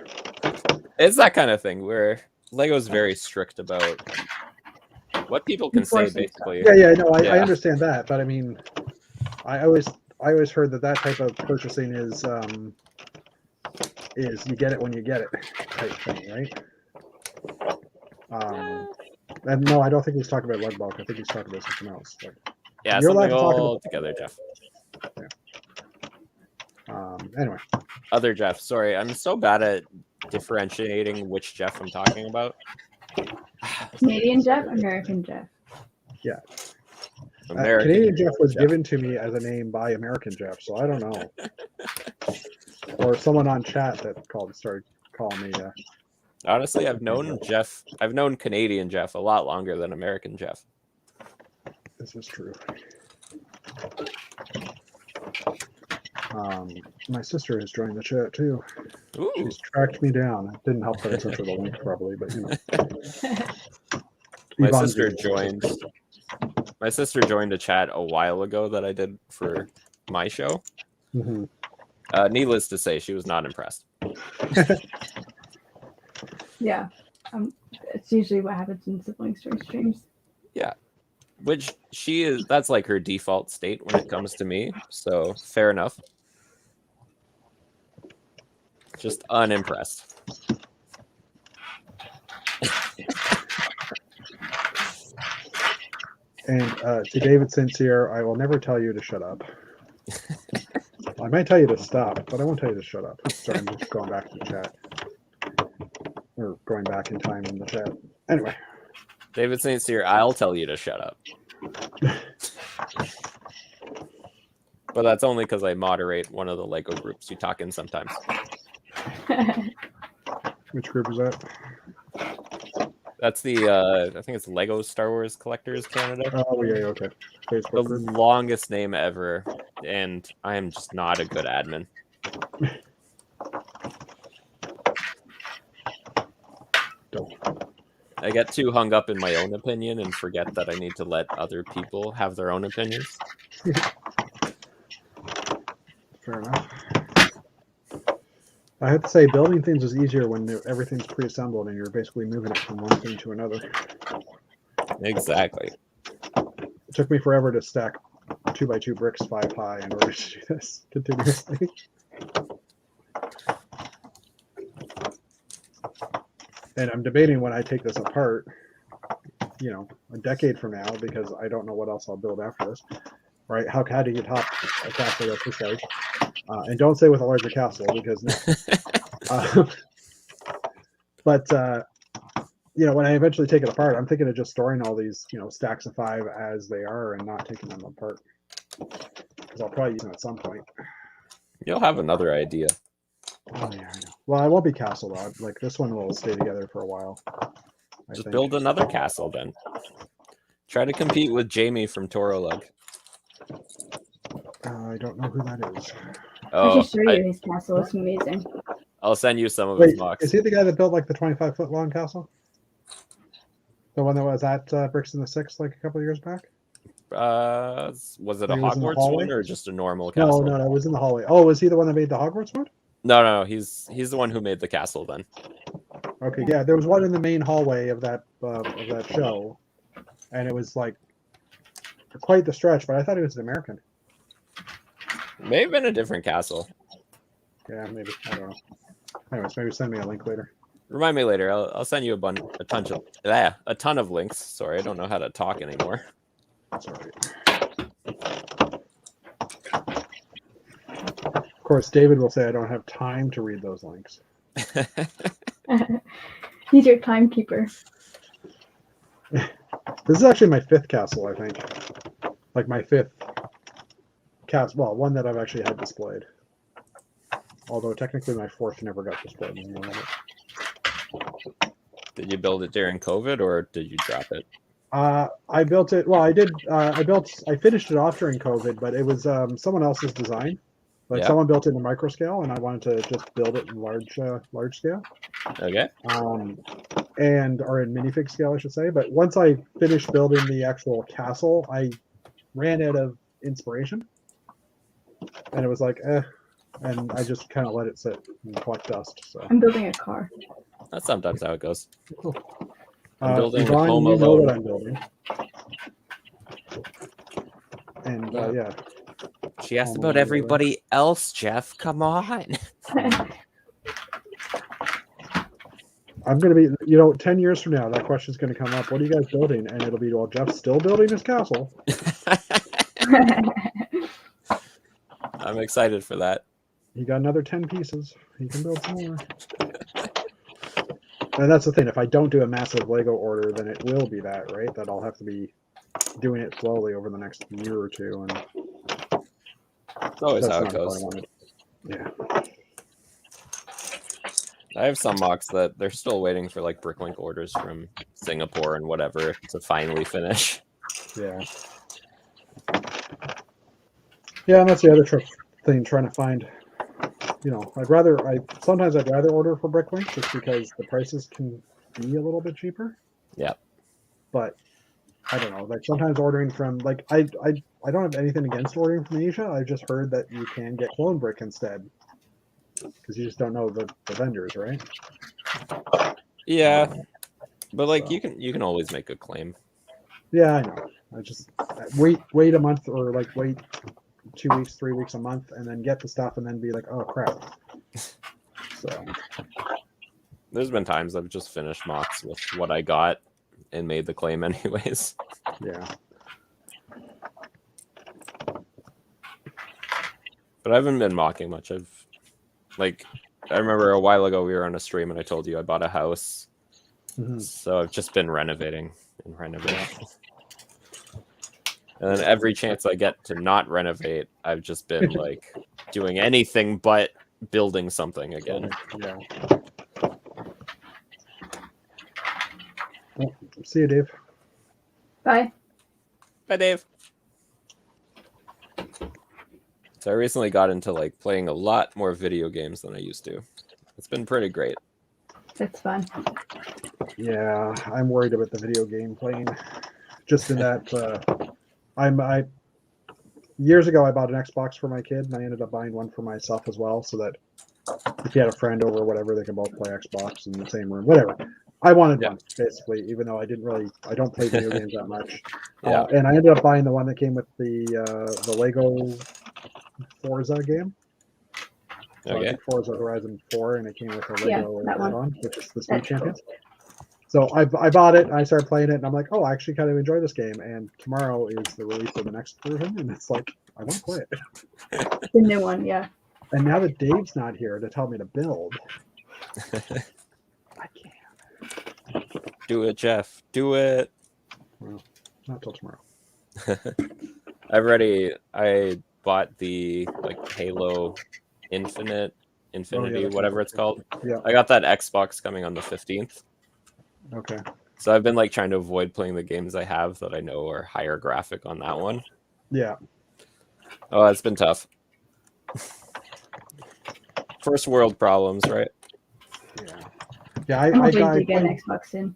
S3: It's that kind of thing where Lego's very strict about what people can say, basically.
S2: Yeah, no, I understand that, but I mean, I always heard that type of purchasing is you get it when you get it type thing, right? And no, I don't think he's talking about lug bulk. I think he's talking about something else. Like,
S3: yeah,
S2: you're
S3: something
S2: allowed to
S3: all together, Jeff.
S2: Yeah. Anyway.
S3: Other Jeff. Sorry, I'm so bad at differentiating which Jeff I'm talking about.
S1: Canadian Jeff, American Jeff.
S2: Yeah.
S3: Canadian
S2: Jeff was given to me as a name by American Jeff, so I don't know. Or someone on chat that started calling me.
S3: Honestly, I've known Canadian Jeff a lot longer than American Jeff.
S2: This is true. My sister has joined the chat too.
S3: Ooh.
S2: She's tracked me down. It didn't help that I sent her the link probably, but you know.
S3: My
S2: Yvonne's
S3: sister
S2: good.
S3: joined. My sister joined a chat a while ago that I did for my show.
S2: Mm-hmm.
S3: Needless to say, she was not impressed.
S1: Yeah. It's usually what happens in siblings during streams.
S3: Yeah. Which she is, that's like her default state when it comes to me. So fair enough. Just unimpressed.
S2: And to David Sincere, I will never tell you to shut up. I might tell you to stop, but I won't tell you to shut up. Sorry, I'm just going back to the chat. Or going back in time in the chat. Anyway.
S3: David St. Cyr, I'll tell you to shut up. But that's only because I moderate one of the Lego groups you talk in sometimes.
S2: Which group is that?
S3: That's the, I think it's Lego Star Wars Collectors Canada.
S2: Oh, yeah, okay. Facebook
S3: The
S2: group.
S3: longest name ever, and I am just not a good admin.
S2: Don't.
S3: I get too hung up in my own opinion and forget that I need to let other people have their own opinions.
S2: Fair enough. I have to say, building things is easier when everything's pre-assembled and you're basically moving it from one thing to another.
S3: Exactly.
S2: It took me forever to stack 2x2 bricks 5 high in order to do this continuously. And I'm debating when I take this apart, you know, a decade from now, because I don't know what else I'll build after this. Right? How do you top a castle that's this large? And don't say with a larger castle, because no. You know, when I eventually take it apart, I'm thinking of just storing all these, you know, stacks of 5 as they are and not taking them apart. Because I'll probably use them at some point.
S3: You'll have another idea.
S2: Oh, yeah, I know. Well, I won't be castle though. Like, this one will stay together for a while.
S3: Just build another castle then. Try to compete with Jamie from Torolug.
S2: I don't know who that is.
S3: Oh,
S1: I should show you his castle. It's amazing.
S3: I'll send you some of his
S2: Wait,
S3: mocks.
S2: is he the guy that built like the 25-foot long castle? The one that was at Bricks in the Six like a couple of years back?
S3: Was it a
S2: He was in the
S3: Hogwarts
S2: hallway?
S3: one or just a normal castle?
S2: No, it was in the hallway. Oh, was he the one that made the Hogwarts one?
S3: No, he's the one who made the castle then.
S2: Okay, yeah, there was one in the main hallway of that show, and it was like quite the stretch. But I thought he was an American.
S3: May have been a different castle.
S2: Yeah, maybe. I don't know. Anyways, maybe send me a link later.
S3: Remind me later. I'll send you a ton of links. Sorry, I don't know how to talk anymore.
S2: That's all right. Of course, David will say I don't have time to read those links.
S1: He's your timekeeper.
S2: This is actually my 5th castle, I think. Like my 5th castle. Well, one that I've actually had displayed. Although technically my 4th never got displayed.
S3: Did you build it during COVID or did you drop it?
S2: I built it. Well, I did. I finished it off during COVID, but it was someone else's design. Like someone built it in micro scale, and I wanted to just build it in large scale.
S3: Okay.
S2: Or in minifig scale, I should say. But once I finished building the actual castle, I ran out of inspiration, and it was like, and I just kind of let it sit and collect dust. So
S1: I'm building a car.
S3: That's sometimes how it goes.
S2: Cool.
S3: I'm building
S2: Yvonne,
S3: Home
S2: you know
S3: Alone.
S2: what I'm building. And yeah.
S3: She asked about everybody else, Jeff. Come on.
S2: I'm going to be, 10 years from now, that question's going to come up. What are you guys building? And it'll be, well, Jeff's still building his castle.
S3: I'm excited for that.
S2: He got another 10 pieces. He can build some more. And that's the thing. If I don't do a massive Lego order, then it will be that, right? That I'll have to be doing it slowly over the next year or two. And
S3: it's always how it goes.
S2: Yeah.
S3: I have some mocks that they're still waiting for like Bricklink orders from Singapore and whatever to finally finish.
S2: Yeah. Yeah, and that's the other thing trying to find. Sometimes I'd rather order for Bricklink just because the prices can be a little bit cheaper.
S3: Yeah.
S2: But I don't know. Like sometimes ordering from I don't have anything against ordering from Asia. I just heard that you can get clone brick instead because you just don't know the vendors, right?
S3: Yeah, but like you can always make a claim.
S2: Yeah, I know. I just wait a month or like wait 2 weeks, 3 weeks, a month, and then get the stuff, and then be like, oh crap. So
S3: there's been times I've just finished mocks with what I got and made the claim anyways.
S2: Yeah.
S3: But I haven't been mocking much. I remember a while ago we were on a stream and I told you I bought a house.
S2: Mm-hmm.
S3: So I've just been renovating. And then every chance I get to not renovate, I've just been like doing anything but building something again.
S2: Yeah. Well, see you, Dave.
S1: Bye.
S3: Bye, Dave. So I recently got into like playing a lot more video games than I used to. It's been pretty great.
S1: That's fun.
S2: Yeah, I'm worried about the video game playing. Just in that, years ago I bought an Xbox for my kid, and I ended up buying one for myself as well, so that if you had a friend over or whatever, they could both play Xbox in the same room, whatever. I wanted one, basically, even though I don't play video games that much.
S3: Yeah.
S2: And I ended up buying the one that came with the Lego Forza game. So
S3: Okay.
S2: I think Forza Horizon 4, and it came with a Lego add-on, which is the Speed
S1: That's
S2: Champions. So I bought it, and I started playing it, and I'm like, oh, I actually kind of enjoy this game. And tomorrow is the release of the next version, and it's like, I want to play it.
S1: The new one, yeah.
S2: And now that Dave's not here to tell me to build, I can't.
S3: Do it, Jeff. Do it.
S2: Well, not till tomorrow.
S3: I bought the like Halo Infinity, whatever it's called.
S2: Yeah.
S3: I got that Xbox coming on the 15th.
S2: Okay.
S3: So I've been like trying to avoid playing the games I have that I know are higher graphic on that one.
S2: Yeah.
S3: Oh, it's been tough. First world problems, right?
S2: Yeah. Yeah,
S1: I'm hoping to get an Xbox soon.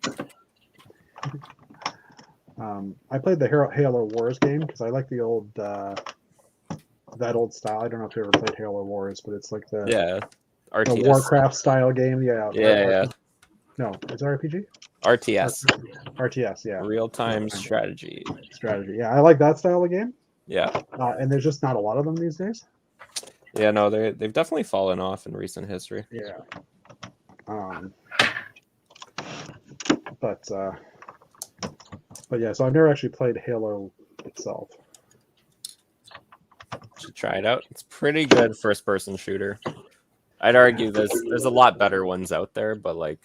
S2: I played the Halo Wars game because I like the old that old style. I don't know if you ever played Halo Wars, but it's like the
S3: RTS.
S2: The Warcraft style game.
S3: Yeah.
S2: No, it's RPG.
S3: RTS.
S2: RTS. Yeah.
S3: Real time strategy.
S2: Yeah, I like that style of game.
S3: Yeah.
S2: And there's just not a lot of them these days.
S3: Yeah, no, they've definitely fallen off in recent history.
S2: Yeah. But yeah, so I've never actually played Halo itself.
S3: Should try it out. It's pretty good first person shooter. I'd argue there's a lot better ones out there, but like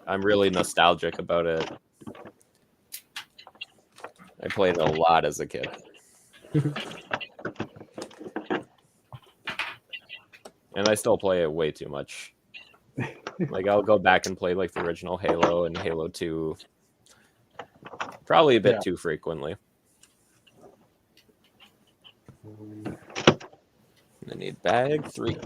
S3: I'm really nostalgic about it. I played it a lot as a kid. And I still play it way too much. Like I'll go back and play like the original Halo and Halo 2 probably a bit too frequently. I need bag 3.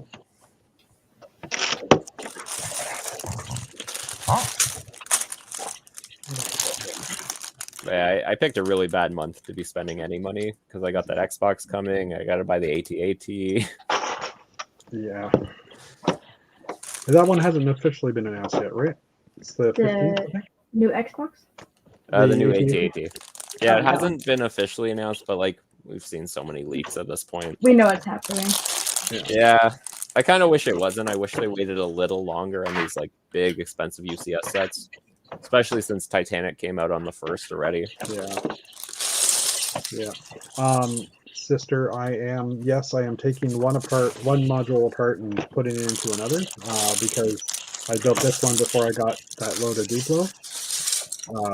S3: Yeah, I picked a really bad month to be spending any money because I got that Xbox coming. I got to buy the AT-AT.
S2: Yeah. That one hasn't officially been announced yet, right? It's the 15th, I think?
S1: New Xbox?
S3: The new AT-AT. Yeah, it hasn't been officially announced, but like we've seen so many leaks at this point.
S1: We know it's happening.
S3: Yeah. I kind of wish it wasn't. I wish they waited a little longer on these like big, expensive UCS sets, especially since Titanic came out on the 1st already.
S2: Yeah. Sister, I am taking one module apart and putting it into another because I built this one before I got that load of Duplo,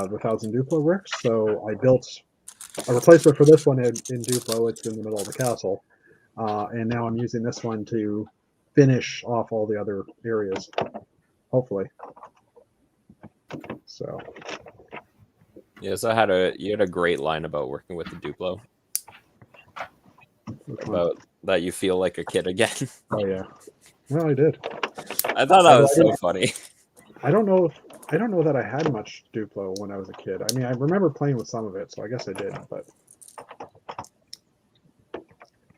S2: the 1000 Duplo bricks. So I built a replacement for this one in Duplo. It's in the middle of the castle. And now I'm using this one to finish off all the other areas, hopefully. So.
S3: Yes, you had a great line about working with the Duplo. About that you feel like a kid again.
S2: Oh yeah. Well, I did.
S3: I thought that was so funny.
S2: I don't know that I had much Duplo when I was a kid. I mean, I remember playing with some of it, so I guess I did. But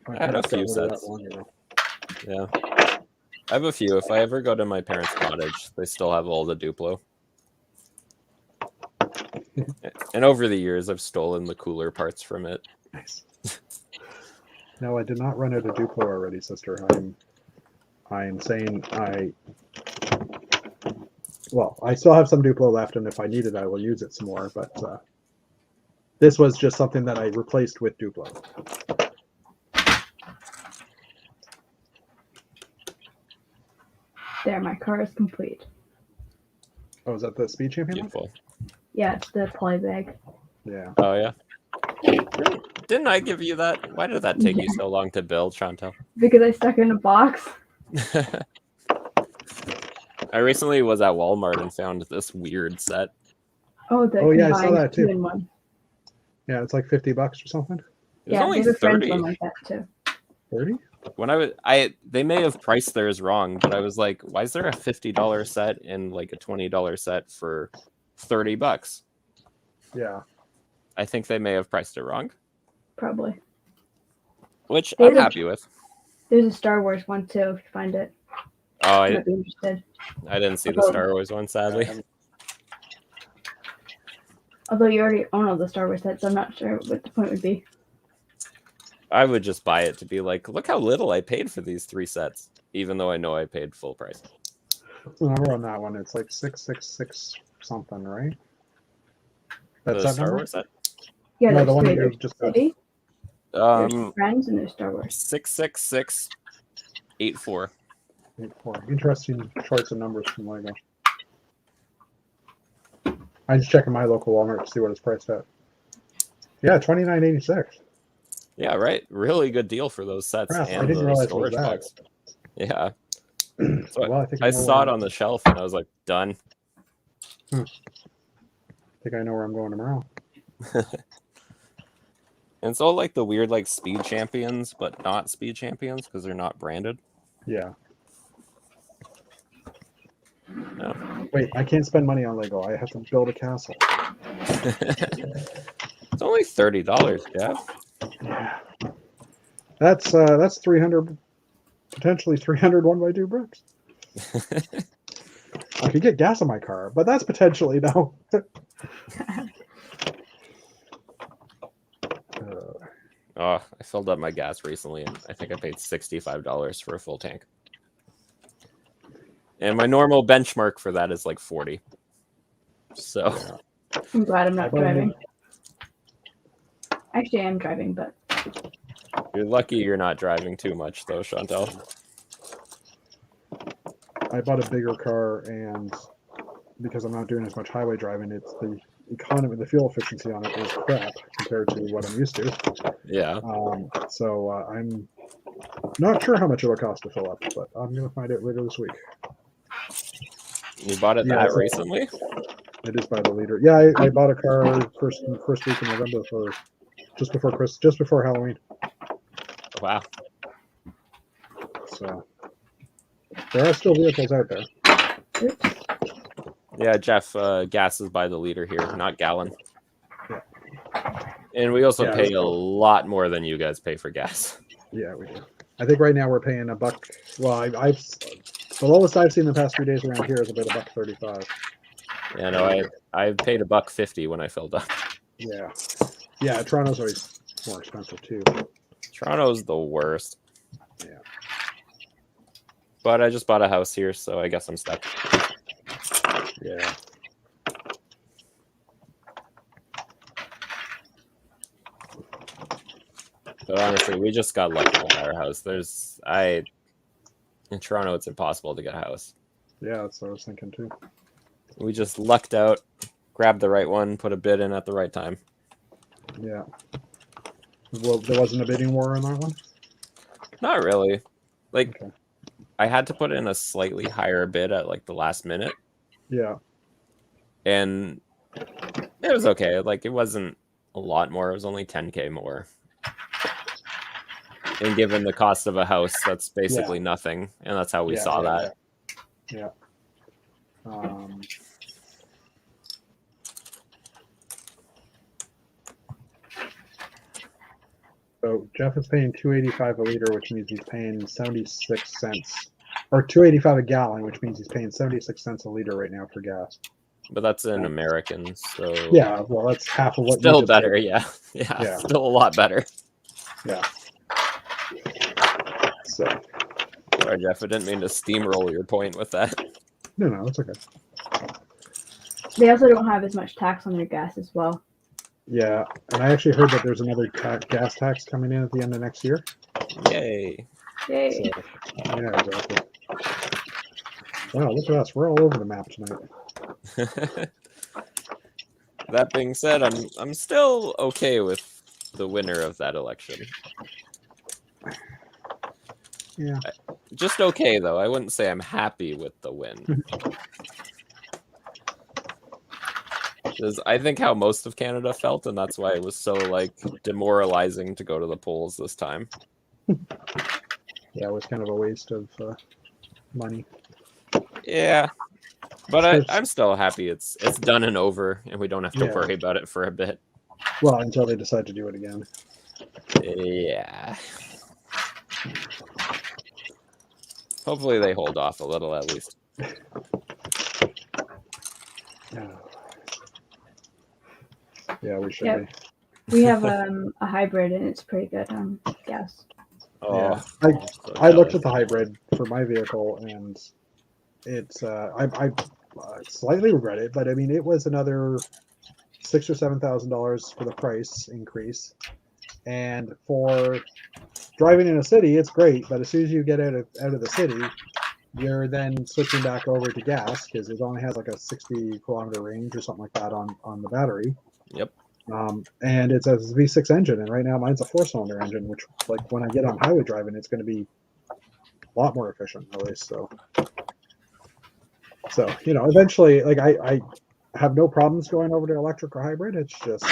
S3: I had a few sets. Yeah, I have a few. If I ever go to my parents' cottage, they still have all the Duplo. And over the years, I've stolen the cooler parts from it.
S2: Nice. No, I did not run out of Duplo already, sister. I'm saying well, I still have some Duplo left, and if I need it, I will use it some more. But this was just something that I replaced with Duplo.
S1: There, my car is complete.
S2: Oh, is that the Speed Champion?
S3: Beautiful.
S1: Yeah, it's the poly bag.
S2: Yeah.
S3: Oh yeah. Didn't I give you that? Why did that take you so long to build, Chantel?
S1: Because I stuck it in a box.
S3: I recently was at Walmart and found this weird set.
S1: Oh,
S2: yeah, I saw that too.
S1: 2-in-1.
S2: Yeah, it's like $50 or something.
S3: It was
S1: Yeah,
S3: only
S1: there's a friend's
S3: 30.
S1: one like that too.
S2: 30?
S3: When they may have priced theirs wrong, but I was like, why is there a $50 set and like a $20 set for $30?
S2: Yeah.
S3: I think they may have priced it wrong.
S1: Probably.
S3: Which
S1: There's
S3: I'm happy with.
S1: There's a Star Wars one too, if you find it.
S3: Oh,
S1: I might be interested.
S3: I didn't see the Star Wars one, sadly.
S1: Although you already own all the Star Wars sets, I'm not sure what the point would be.
S3: I would just buy it to be like, look how little I paid for these 3 sets, even though I know I paid full price.
S2: What's the number on that one? It's like 666 something, right? That's
S3: The
S2: that
S3: Star
S2: number?
S3: Wars set?
S1: Yeah,
S2: No,
S1: there's
S2: the one
S1: three.
S2: that you
S1: There's
S2: just said.
S1: City, there's Friends, and there's Star Wars.
S3: 66684.
S2: 84. Interesting choice of numbers from Lego. I'm just checking my local Walmart to see what it's priced at. Yeah, $29.86.
S3: Yeah, right. Really good deal for those sets
S2: Crap, I
S3: and
S2: didn't
S3: the
S2: realize it
S3: storage
S2: was that.
S3: box. Yeah. So
S2: Well, I think
S3: I
S2: know
S3: saw
S2: where
S3: it
S2: I'm-
S3: on the shelf and I was like, done.
S2: I think I know where I'm going tomorrow.
S3: And it's all like the weird like speed champions, but not speed champions because they're not branded.
S2: Yeah.
S3: No.
S2: Wait, I can't spend money on Lego. I have to build a castle.
S3: It's only $30, Jeff.
S2: Yeah. That's 300, potentially 300 1x2 bricks. I could get gas in my car, but that's potentially no.
S3: Oh, I filled up my gas recently, and I think I paid $65 for a full tank. And my normal benchmark for that is like 40. So
S1: I'm glad I'm not driving. Actually, I am driving, but
S3: you're lucky you're not driving too much, though, Chantel.
S2: I bought a bigger car, and because I'm not doing as much highway driving, it's the economy, the fuel efficiency on it is crap compared to what I'm used to.
S3: Yeah.
S2: So I'm not sure how much it'll cost to fill up, but I'm gonna find out later this week.
S3: You bought it that recently?
S2: It is by the liter. Yeah, I bought a car first week in November for just before Halloween.
S3: Wow.
S2: So there are still vehicles out there.
S1: oops.
S3: Yeah, Jeff, gas is by the liter here, not gallon.
S2: Yeah.
S3: And we also
S2: Yeah,
S3: pay a lot more than you guys pay for gas.
S2: Yeah, we do. I think right now we're paying $1. Well, I've the lowest I've seen in the past 3 days around here is about $1.35.
S3: Yeah, no, I paid $1.50 when I filled up.
S2: Yeah, yeah. Toronto's always more expensive too.
S3: Toronto's the worst.
S2: Yeah.
S3: But I just bought a house here, so I guess I'm stuck.
S2: Yeah.
S3: But honestly, we just got lucky with our house. In Toronto, it's impossible to get a house.
S2: Yeah, that's what I was thinking too.
S3: We just lucked out, grabbed the right one, put a bid in at the right time.
S2: Yeah. Well, there wasn't a bidding war on that one?
S3: Not really. Like,
S2: Okay.
S3: I had to put in a slightly higher bid at like the last minute,
S2: Yeah.
S3: and it was okay. Like, it wasn't a lot more. It was only $10K more. And given the cost of a house, that's basically nothing, and that's how we saw that.
S2: Yeah. So Jeff is paying $2.85 a liter, which means he's paying 76 cents, or $2.85 a gallon, which means he's paying 76 cents a liter right now for gas.
S3: But that's in American, so
S2: yeah, well, that's half of what.
S3: Still
S2: you just
S3: better,
S2: paid.
S3: yeah, still a lot better.
S2: Yeah. So.
S3: Sorry, Jeff, I didn't mean to steamroll your point with that.
S2: No, it's okay.
S1: They also don't have as much tax on their gas as well.
S2: Yeah, and I actually heard that there's another gas tax coming in at the end of next year.
S1: Yay!
S2: So, yeah, exactly. Wow, look at us. We're all over the map tonight.
S3: That being said, I'm still okay with the winner of that election.
S2: Yeah.
S3: Just okay, though. I wouldn't say I'm happy with the win. Because I think how most of Canada felt, and that's why it was so, like, demoralizing to go to the polls this time.
S2: Yeah, it was kind of a waste of money.
S3: Yeah. But I'm still happy it's done and over, and we don't have to worry about it for a bit.
S2: Well, until they decide to do it again.
S3: Yeah. Hopefully they hold off a little at least.
S2: Yeah, we should be.
S1: We have a hybrid, and it's pretty good on gas.
S2: Oh, yeah. I looked at the hybrid for my vehicle, and it's I slightly regret it, but I mean it was another $6,000 or $7,000 for the price increase, and for driving in a city, it's great. But as soon as you get out of the city, you're then switching back over to gas because it only has like a 60-kilometer range or something like that on the battery.
S3: Yep.
S2: And it's a V6 engine, and right now mine's a 4-cylinder engine, which, like, when I get on highway driving, it's going to be a lot more efficient, at least. So you know, eventually, like, I have no problems going over to electric or hybrid. It's just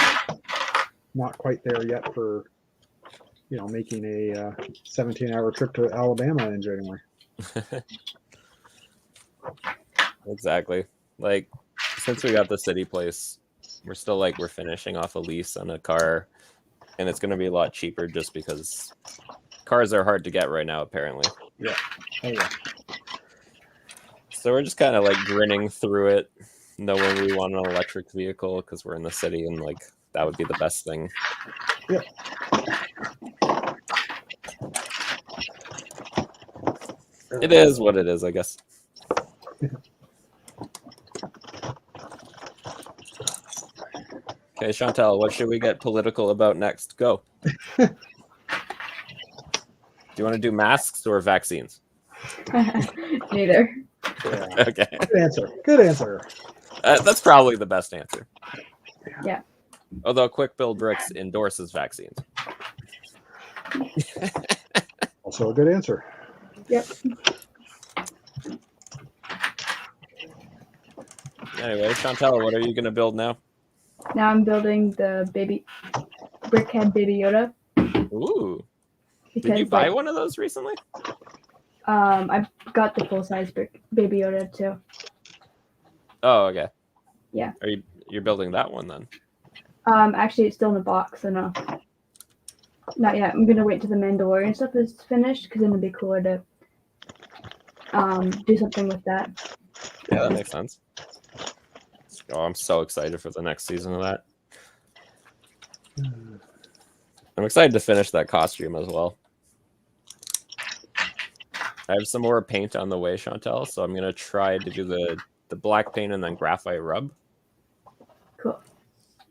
S2: not quite there yet for, you know, making a 17-hour trip to Alabama in January.
S3: Exactly. Like, since we got the city place, we're still like we're finishing off a lease on a car, and it's going to be a lot cheaper just because cars are hard to get right now, apparently.
S2: Yeah. Oh, yeah.
S3: So we're just kind of like grinning through it, knowing we want an electric vehicle because we're in the city, and like that would be the best thing.
S2: Yeah.
S3: It is what it is, I guess. Okay, Chantal, what should we get political about next? Go. Do you want to do masks or vaccines?
S1: Neither.
S2: Yeah.
S3: Okay.
S2: Good answer. Good answer.
S3: That's probably the best answer.
S1: Yeah.
S3: Although Quick Build Bricks endorses vaccines.
S2: Also a good answer.
S1: Yep.
S3: Anyway, Chantal, what are you going to build now?
S1: Now I'm building the Brickhead Baby Yoda.
S3: Ooh.
S1: Because,
S3: did you buy one of those recently?
S1: I got the full-size Baby Yoda too.
S3: Oh, okay.
S1: Yeah.
S3: You're building that one then?
S1: Actually, it's still in the box, so no. Not yet. I'm gonna wait till the Mandalorian stuff is finished, because then it'd be cooler to do something with that.
S3: Yeah, that makes sense. Oh, I'm so excited for the next season of that. I'm excited to finish that costume as well. I have some more paint on the way, Chantal, so I'm going to try to do the black paint and then graphite rub.
S1: Cool.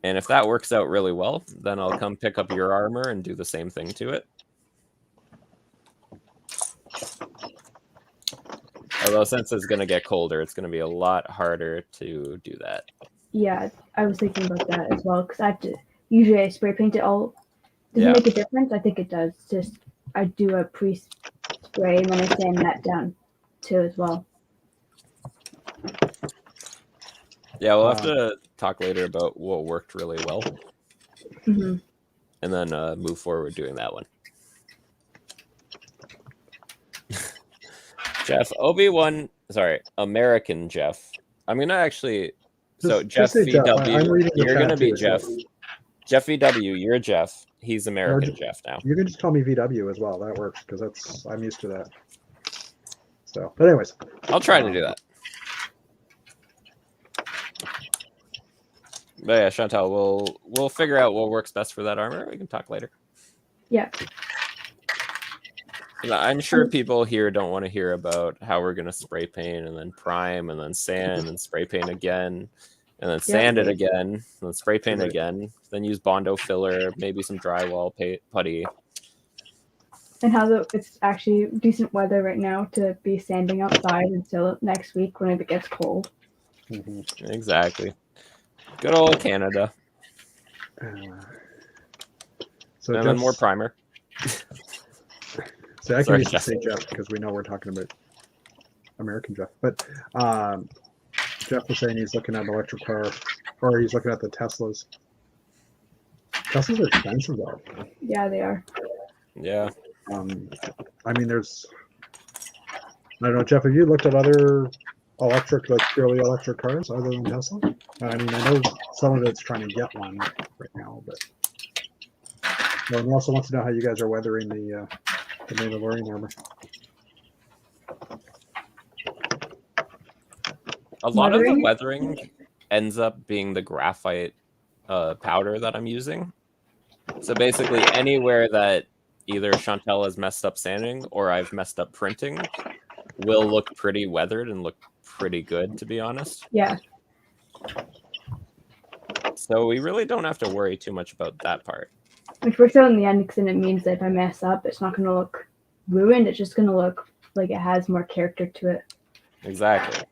S3: And if that works out really well, then I'll come pick up your armor and do the same thing to it. Although since it's going to get colder, it's going to be a lot harder to do that.
S1: Yeah, I was thinking about that as well, because I have to, usually I spray paint it all. Does it make a difference? I think it does. Just, I do a pre-spray and then I sand that down too as well.
S3: Yeah, we'll have to talk later about what worked really well.
S1: Mm-hmm.
S3: And then move forward doing that one. Jeff, American Jeff. I'm gonna actually. So
S2: Just
S3: Jeff
S2: say Jeff.
S3: VW,
S2: I'm reading the
S3: you're
S2: chat
S3: gonna be
S2: too,
S3: Jeff.
S2: so-
S3: Jeff VW, you're Jeff. He's American
S2: Or
S3: Jeff now.
S2: You can just call me VW as well. That works because I'm used to that. So, but anyways,
S3: I'll try to do that. But yeah, Chantal, we'll figure out what works best for that armor. We can talk later.
S1: Yeah.
S3: I'm sure people here don't want to hear about how we're gonna spray paint and then prime and then sand and spray paint again and then sand it again and then spray paint again, then use Bondo filler, maybe some drywall putty.
S1: And how it's actually decent weather right now to be sanding outside until next week when it gets cold.
S3: Exactly. Good old Canada.
S2: So
S3: and then more primer.
S2: So I can use to say Jeff because we know we're talking about American Jeff. But Jeff was saying he's looking at an electric car, or he's looking at the Teslas. Teslas are expensive though.
S1: Yeah, they are.
S3: Yeah.
S2: I mean, I don't know, Jeff, have you looked at other electric, like purely electric cars other than Tesla? I mean, I know some of it's trying to get one right now, but well, he also wants to know how you guys are weathering the Mandalorian armor.
S3: A lot of the weathering ends up being the graphite powder that I'm using. So basically, anywhere that either Chantal has messed up sanding or I've messed up printing will look pretty weathered and look pretty good, to be honest.
S1: Yeah.
S3: So we really don't have to worry too much about that part.
S1: Which works out in the end because then it means that if I mess up, it's not going to look ruined. It's just going to look like it has more character to it.
S3: Exactly.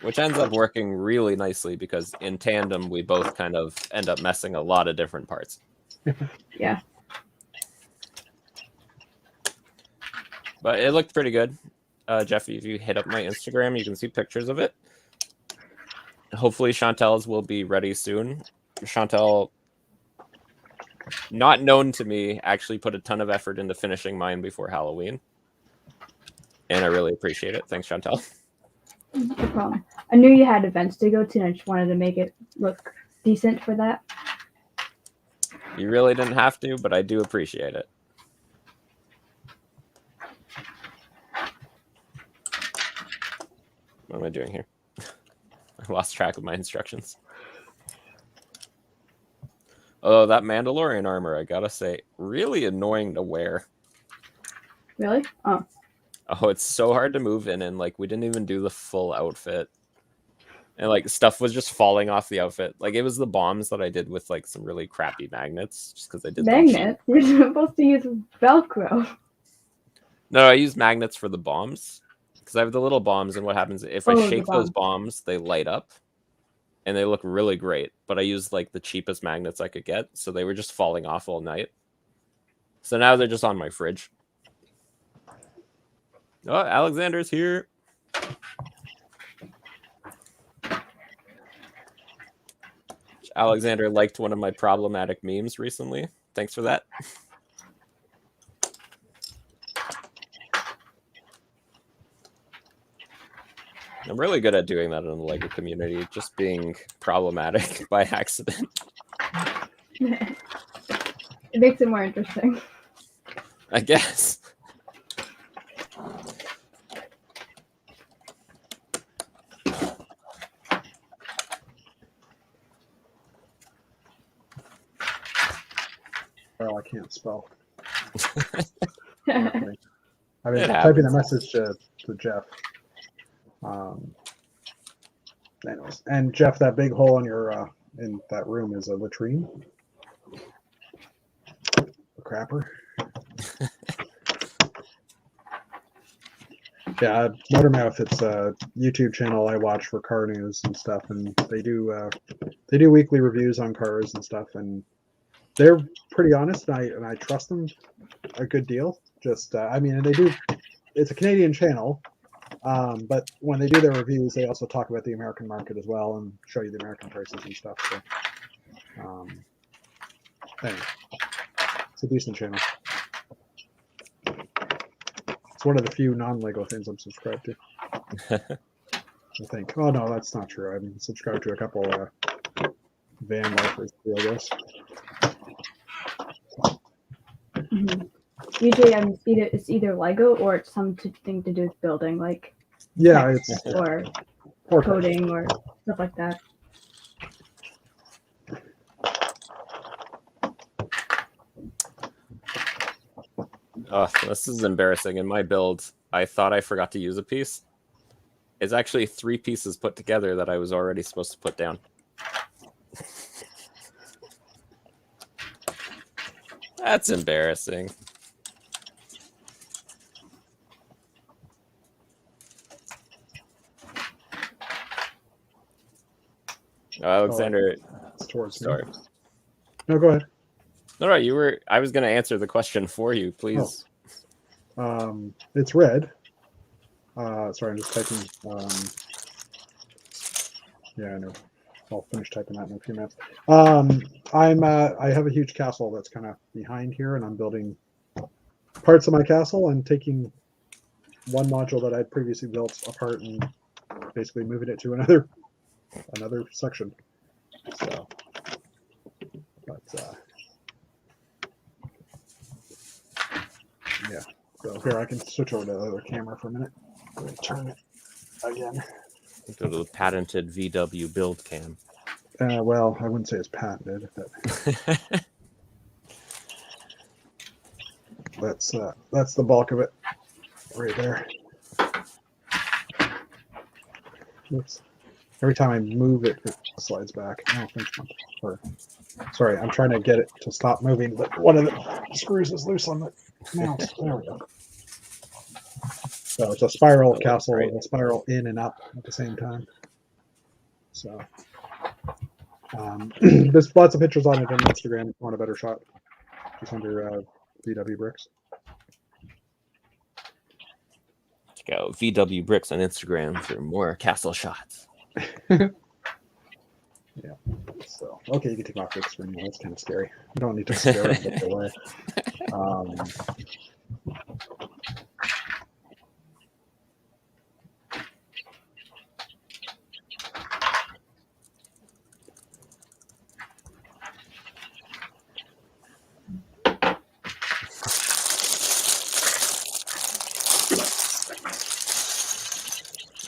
S3: Which ends up working really nicely because in tandem, we both kind of end up messing a lot of different parts.
S1: Yeah.
S3: But it looked pretty good. Jeff, if you hit up my Instagram, you can see pictures of it. Hopefully Chantal's will be ready soon. Chantal, not known to me, actually put a ton of effort into finishing mine before Halloween. And I really appreciate it. Thanks, Chantal.
S1: No problem. I knew you had events to go to, and I just wanted to make it look decent for that.
S3: You really didn't have to, but I do appreciate it. What am I doing here? I lost track of my instructions. Oh, that Mandalorian armor, I gotta say, really annoying to wear.
S1: Really? Oh.
S3: Oh, it's so hard to move in, and like we didn't even do the full outfit. And like stuff was just falling off the outfit. Like it was the bombs that I did with like some really crappy magnets, just because I did
S1: magnets. You're supposed to use Velcro.
S3: No, I use magnets for the bombs because I have the little bombs, and what happens if I shake those bombs, they light up, and they look really great. But I used like the cheapest magnets I could get, so they were just falling off all night. So now they're just on my fridge. Oh, Alexander's here. Alexander liked one of my problematic memes recently. Thanks for that. I'm really good at doing that in the LEGO community, just being problematic by accident.
S1: It makes it more interesting.
S3: I guess.
S2: Well, I can't spell. I mean,
S3: It
S2: typing a
S3: happens.
S2: message to Jeff. Anyways, and Jeff, that big hole in your in that room is a latrine. A crapper. Yeah, Motormouth. It's a YouTube channel I watch for car news and stuff, and they do weekly reviews on cars and stuff, and they're pretty honest, and I trust them a good deal. Just I mean, and they do. It's a Canadian channel, but when they do their reviews, they also talk about the American market as well and show you the American prices and stuff. So, anyway, it's a decent channel. It's one of the few non-Lego things I'm subscribed to. I think. Oh no, that's not true. I'm subscribed to a couple van lifers, I guess.
S1: Mm-hmm. Usually, it's either Lego or it's something to do with building, like
S2: It's
S1: or coding or stuff like that.
S3: Oh, this is embarrassing. In my build, I thought I forgot to use a piece. It's actually 3 pieces put together that I was already supposed to put down. That's embarrassing. Alexander,
S2: it's towards
S3: sorry.
S2: Me. No, go ahead.
S3: No, you were. I was going to answer the question for you, please.
S2: It's red. Sorry, I'm just typing. Yeah, I know. I'll finish typing that in a few minutes. I have a huge castle that's kind of behind here, and I'm building parts of my castle and taking one module that I'd previously built apart and basically moving it to another section. So, but yeah. So here I can switch over to the other camera for a minute. Let me turn it again.
S3: Go to the patented VW build cam.
S2: Well, I wouldn't say it's patented, but that's the bulk of it right there. Oops. Every time I move it, it slides back. Oh, sorry, I'm trying to get it to stop moving, but one of the screws is loose on the mount. There we go. So it's a spiral castle, right. A spiral in and up at the same time. So there's lots of pictures on it on Instagram if you want a better shot. Just under VW Bricks.
S3: Check out VW Bricks on Instagram for more castle shots.
S2: Yeah. So okay, you can take off the screen. That's kind of scary. You don't need to scare it away.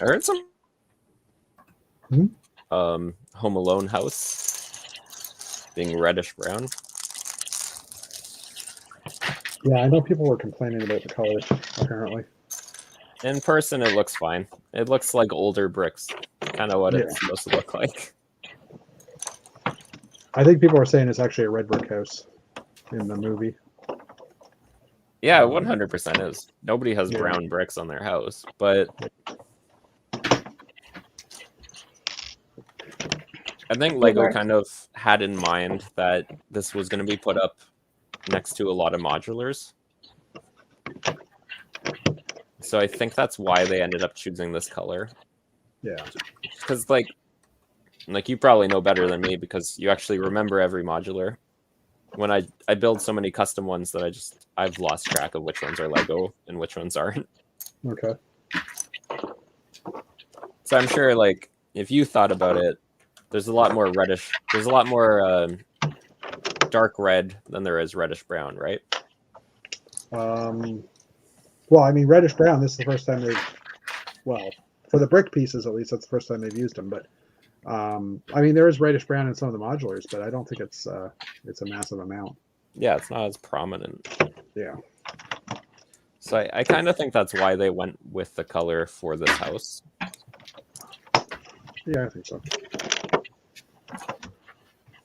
S3: I heard some Home Alone house being reddish brown.
S2: Yeah, I know people were complaining about the colors, apparently.
S3: In person, it looks fine. It looks like older bricks, kind of what it's supposed to look like.
S2: I think people are saying it's actually a red brick house in the movie.
S3: Yeah, 100% is. Nobody has brown bricks on their house, but I think Lego kind of had in mind that this was going to be put up next to a lot of modulars. So I think that's why they ended up choosing this color.
S2: Yeah.
S3: Because like you probably know better than me because you actually remember every modular. When I build so many custom ones that I've lost track of which ones are Lego and which ones aren't.
S2: Okay.
S3: So I'm sure like if you thought about it, there's a lot more reddish. There's a lot more dark red than there is reddish brown, right?
S2: Well, I mean, reddish brown. This is the first time for the brick pieces at least, that's the first time they've used them. But I mean, there is reddish brown in some of the modulars, but I don't think it's a massive amount.
S3: Yeah, it's not as prominent.
S2: Yeah.
S3: So I kind of think that's why they went with the color for this house.
S2: Yeah, I think so.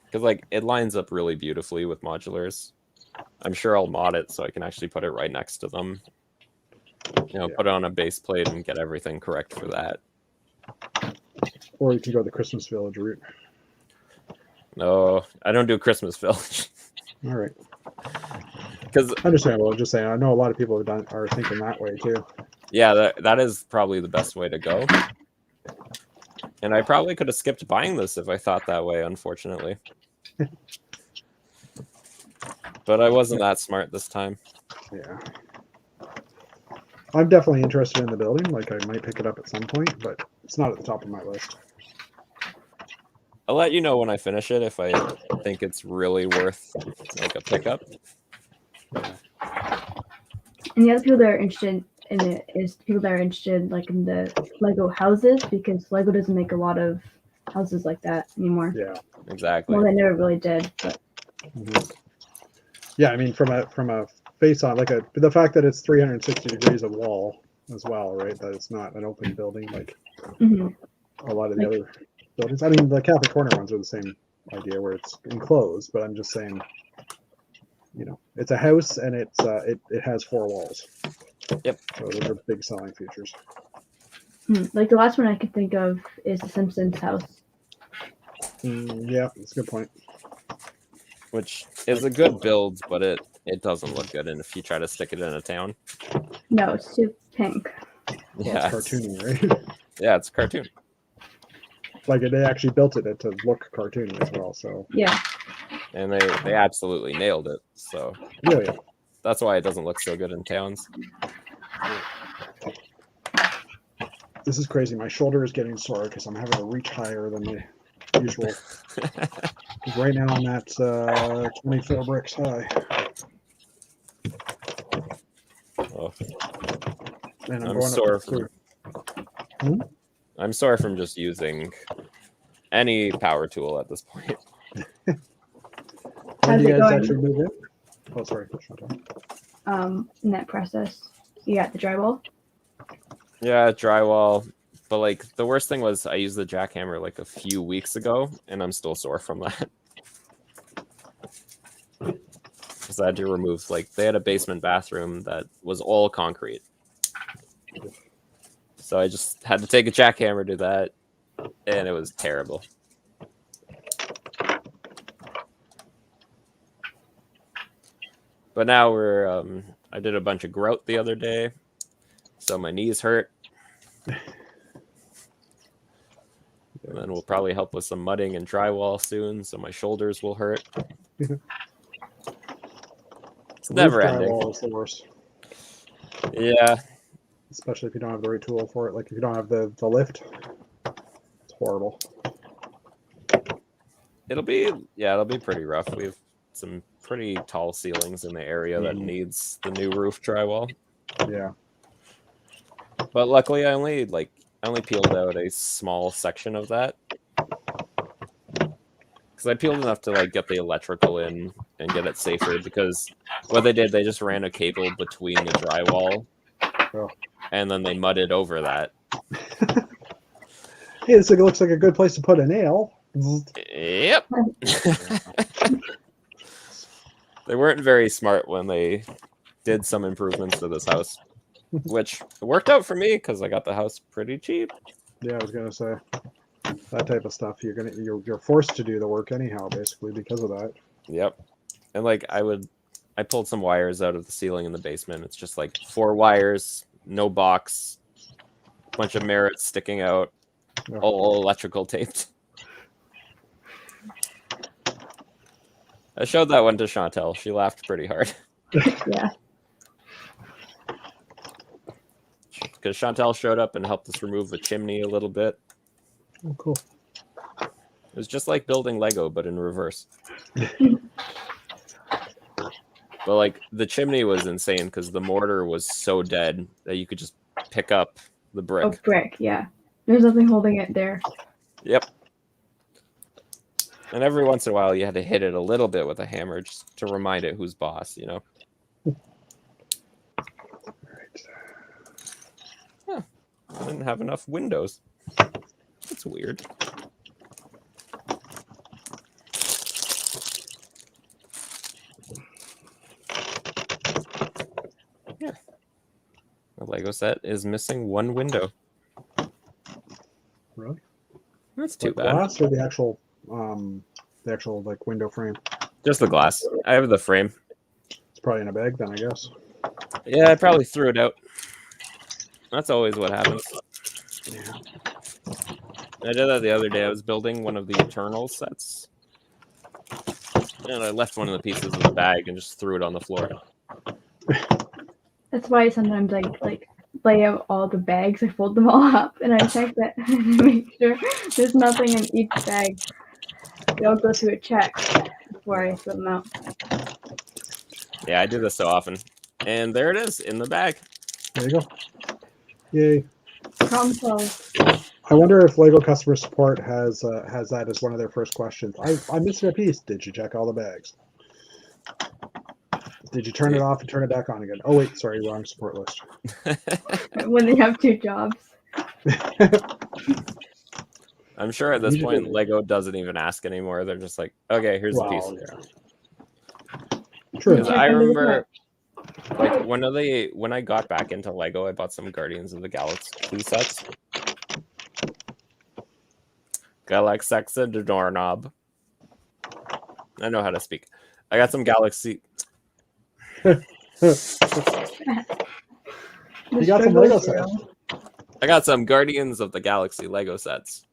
S3: Because like it lines up really beautifully with modulars. I'm sure I'll mod it so I can actually put it right next to them. Put it on a base plate and get everything correct for that.
S2: Or you can go the Christmas Village route.
S3: No, I don't do Christmas Village.
S2: All right.
S3: Because
S2: understandable. I'm just saying, I know a lot of people are thinking that way too.
S3: Yeah, that is probably the best way to go. And I probably could have skipped buying this if I thought that way, unfortunately. But I wasn't that smart this time.
S2: Yeah. I'm definitely interested in the building. Like, I might pick it up at some point, but it's not at the top of my list.
S3: I'll let you know when I finish it if I think it's really worth like a pickup.
S1: And the other people that are interested in it is people that are interested like in the Lego houses, because Lego doesn't make a lot of houses like that anymore.
S2: Yeah,
S3: Exactly.
S1: Well, they never really did, but
S2: yeah. I mean, from a face on, like the fact that it's 360 degrees of wall as well, right? That it's not an open building like a lot of the other buildings. I mean, the Catholic Corner ones are the same idea where it's enclosed, but I'm just saying, you know, it's a house and it has 4 walls.
S3: Yep.
S2: So those are big selling features.
S1: like the last one I could think of is the Simpsons house.
S2: Yeah, that's a good point.
S3: Which is a good build, but it doesn't look good. And if you try to stick it in a town,
S1: No, it's too pink.
S2: Well,
S3: yeah,
S2: it's cartoony, right?
S3: Yeah, it's a cartoon.
S2: Like they actually built it to look cartoony as well. So
S1: yeah,
S3: And they absolutely nailed it. So
S2: yeah.
S3: that's why it doesn't look so good in towns.
S2: This is crazy. My shoulder is getting sore because I'm having to reach higher than the usual. Right now I'm at 24 bricks high.
S3: Oh.
S2: And
S3: I'm
S2: going
S3: sore
S2: up
S3: from I'm sore from just using any power tool at this point.
S2: When do you guys
S1: going?
S2: actually move in? Oh, sorry.
S1: In that process, you got the drywall.
S3: Yeah, drywall. But like the worst thing was I used the jackhammer like a few weeks ago, and I'm still sore from that. Because I had to remove, like, they had a basement bathroom that was all concrete. So I just had to take a jackhammer to that, and it was terrible. But now we're, I did a bunch of grout the other day, so my knees hurt. And then we'll probably help with some mudding and drywall soon, so my shoulders will hurt. It's never ending.
S2: Drywall is the worst.
S3: Yeah.
S2: Especially if you don't have the right tool for it. Like if you don't have the lift, it's horrible.
S3: It'll be pretty rough. We have some pretty tall ceilings in the area that needs the new roof drywall.
S2: Yeah.
S3: But luckily I only peeled out a small section of that. Because I peeled enough to like get the electrical in and get it safer, because what they did, they just ran a cable between the drywall and then they mudded over that.
S2: Hey, this looks like a good place to put a nail.
S3: Yep. They weren't very smart when they did some improvements to this house, which worked out for me because I got the house pretty cheap.
S2: Yeah, I was gonna say that type of stuff. You're forced to do the work anyhow, basically because of that.
S3: Yep. And like I pulled some wires out of the ceiling in the basement. It's just like 4 wires, no box, bunch of merits sticking out, all electrical taped. I showed that one to Chantel. She laughed pretty hard.
S1: Yeah.
S3: Because Chantel showed up and helped us remove the chimney a little bit.
S2: Oh, cool.
S3: It was just like building Lego, but in reverse. But like the chimney was insane because the mortar was so dead that you could just pick up the brick.
S1: Oh, brick, yeah. There's nothing holding it there.
S3: Yep. And every once in a while, you had to hit it a little bit with a hammer just to remind it who's boss, you know? Huh. I didn't have enough windows. That's weird. Yeah. The Lego set is missing 1 window.
S2: Really?
S3: That's too bad.
S2: Glass or the actual like window frame?
S3: Just the glass. I have the frame.
S2: It's probably in a bag then, I guess.
S3: Yeah, I probably threw it out. That's always what happens.
S2: Yeah.
S3: I did that the other day. I was building one of the Eternal sets, and I left one of the pieces in the bag and just threw it on the floor.
S1: That's why sometimes I like lay out all the bags. I fold them all up and I check that and make sure there's nothing in each bag. They all go through a check before I throw them out.
S3: Yeah, I do this so often. And there it is in the bag.
S2: There you go. Yay.
S1: Problem solved.
S2: I wonder if Lego customer support has that as one of their first questions. I'm missing a piece. Did you check all the bags? Did you turn it off and turn it back on again? Oh wait, sorry, wrong support list.
S1: When they have 2 jobs.
S3: I'm sure at this point Lego doesn't even ask anymore. They're just like, okay, here's the piece.
S2: Yeah. True.
S3: I remember like when I got back into Lego, I bought some Guardians of the Galaxy sets. Galaxy the doorknob. I know how to speak. I got some Galaxy.
S2: You got some Lego sets.
S3: I got some Guardians of the Galaxy Lego sets.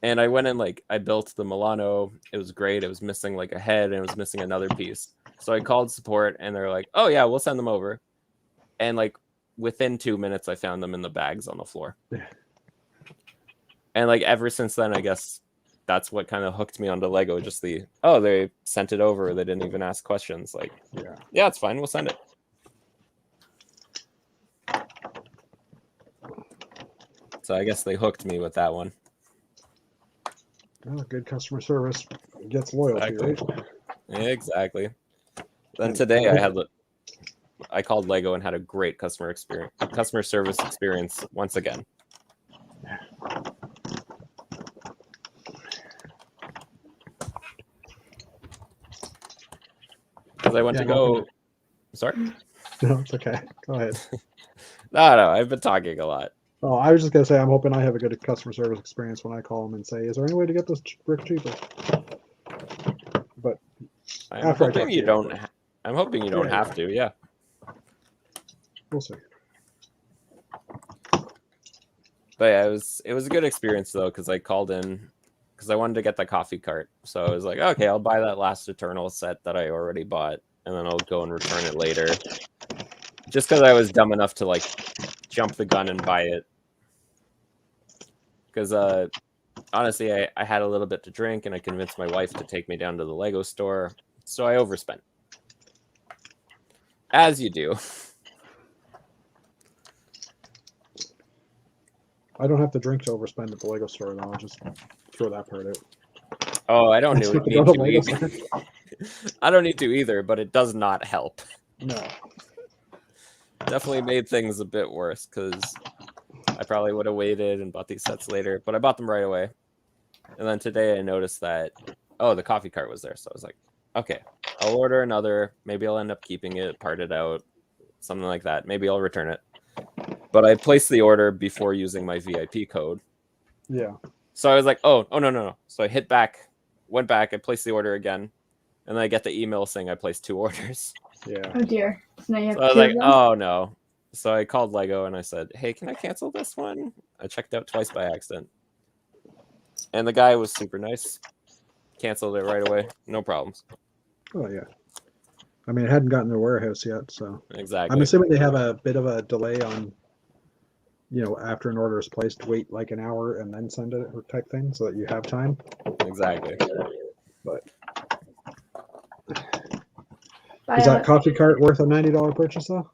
S3: And I went and I built the Milano. It was great. It was missing like a head and it was missing another piece. So I called support and they're like, oh yeah, we'll send them over. And within 2 minutes, I found them in the bags on the floor. And ever since then, I guess that's what kind of hooked me onto Lego. Just they sent it over. They didn't even ask questions. Yeah, it's fine. We'll send it. So I guess they hooked me with that one.
S2: Oh, good customer service gets loyalty, right?
S3: Exactly. Then today I called Lego and had a great customer service experience once again. Because I went to go. Sorry?
S2: No, it's okay. Go ahead.
S3: No, I've been talking a lot.
S2: Oh, I was just gonna say I'm hoping I have a good customer service experience when I call them and say, "Is there any way to get this brick cheaper?" But
S3: I'm hoping you don't. I'm hoping you don't have to. Yeah.
S2: We'll see.
S3: But yeah, it was a good experience though, because I called in because I wanted to get the coffee cart. So I was like, okay, I'll buy that Last Eternal set that I already bought, and then I'll go and return it later. Just because I was dumb enough to jump the gun and buy it. Because honestly, I had a little bit to drink, and I convinced my wife to take me down to the Lego store, so I overspent. As you do.
S2: I don't have to drink to overspend at the Lego store, though. I'll just throw that part out.
S3: Oh, I don't need to either. I don't need to either, but it does not help.
S2: No.
S3: Definitely made things a bit worse, because I probably would have waited and bought these sets later, but I bought them right away. And then today I noticed that, the coffee cart was there. So I was like, okay, I'll order another. Maybe I'll end up keeping it, part it out, something like that. Maybe I'll return it. But I placed the order before using my VIP code.
S2: Yeah.
S3: So I was like, oh, no. So I went back, I placed the order again, and then I get the email saying I placed 2 orders.
S2: Yeah.
S1: Oh dear. So now you have
S3: So I was like, oh no. So I called Lego and I said, hey, can I cancel this one? I checked out twice by accident. And the guy was super nice. Canceled it right away. No problems.
S2: Oh, yeah. I mean, it hadn't gotten to the warehouse yet, so.
S3: Exactly.
S2: I'm assuming they have a bit of a delay on, after an order is placed, wait an hour and then send it type thing so that you have time.
S3: Exactly.
S2: But is that coffee cart worth a $90 purchase, though?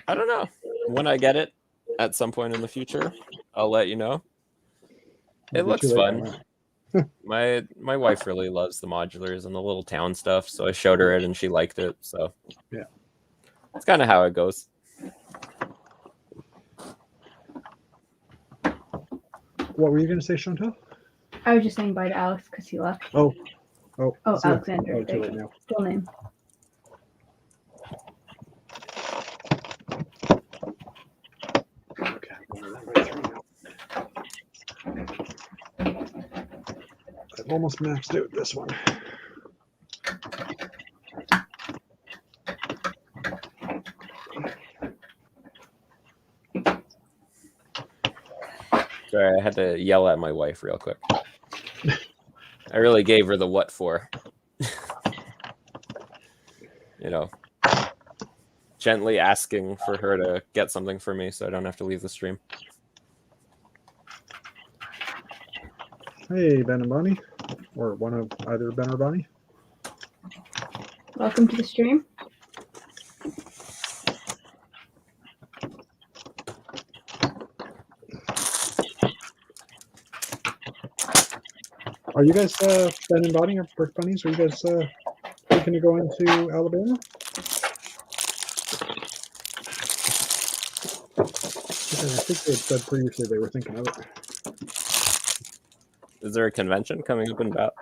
S3: I don't know. When I get it at some point in the future, I'll let you know. It looks fun. My wife really loves the modulars and the little town stuff, so I showed her it and she liked it. So
S2: yeah,
S3: that's kind of how it goes.
S2: What were you going to say, Chantal?
S1: I was just saying bye to Alex because he left.
S2: Oh,
S1: Alexander.
S2: too late now.
S1: Full name.
S2: Okay, I've almost maxed out this one.
S3: Sorry, I had to yell at my wife real quick. I really gave her the what for. gently asking for her to get something for me so I don't have to leave the stream.
S2: Hey, Ben and Bonnie, or one of either Ben or Bonnie.
S1: Welcome to the stream.
S2: Are you guys Ben and Bonnie or Brick Bunnies? Are you guys thinking to go into Alabama? I think they had said previously they were thinking of it.
S3: Is there a convention coming up in about?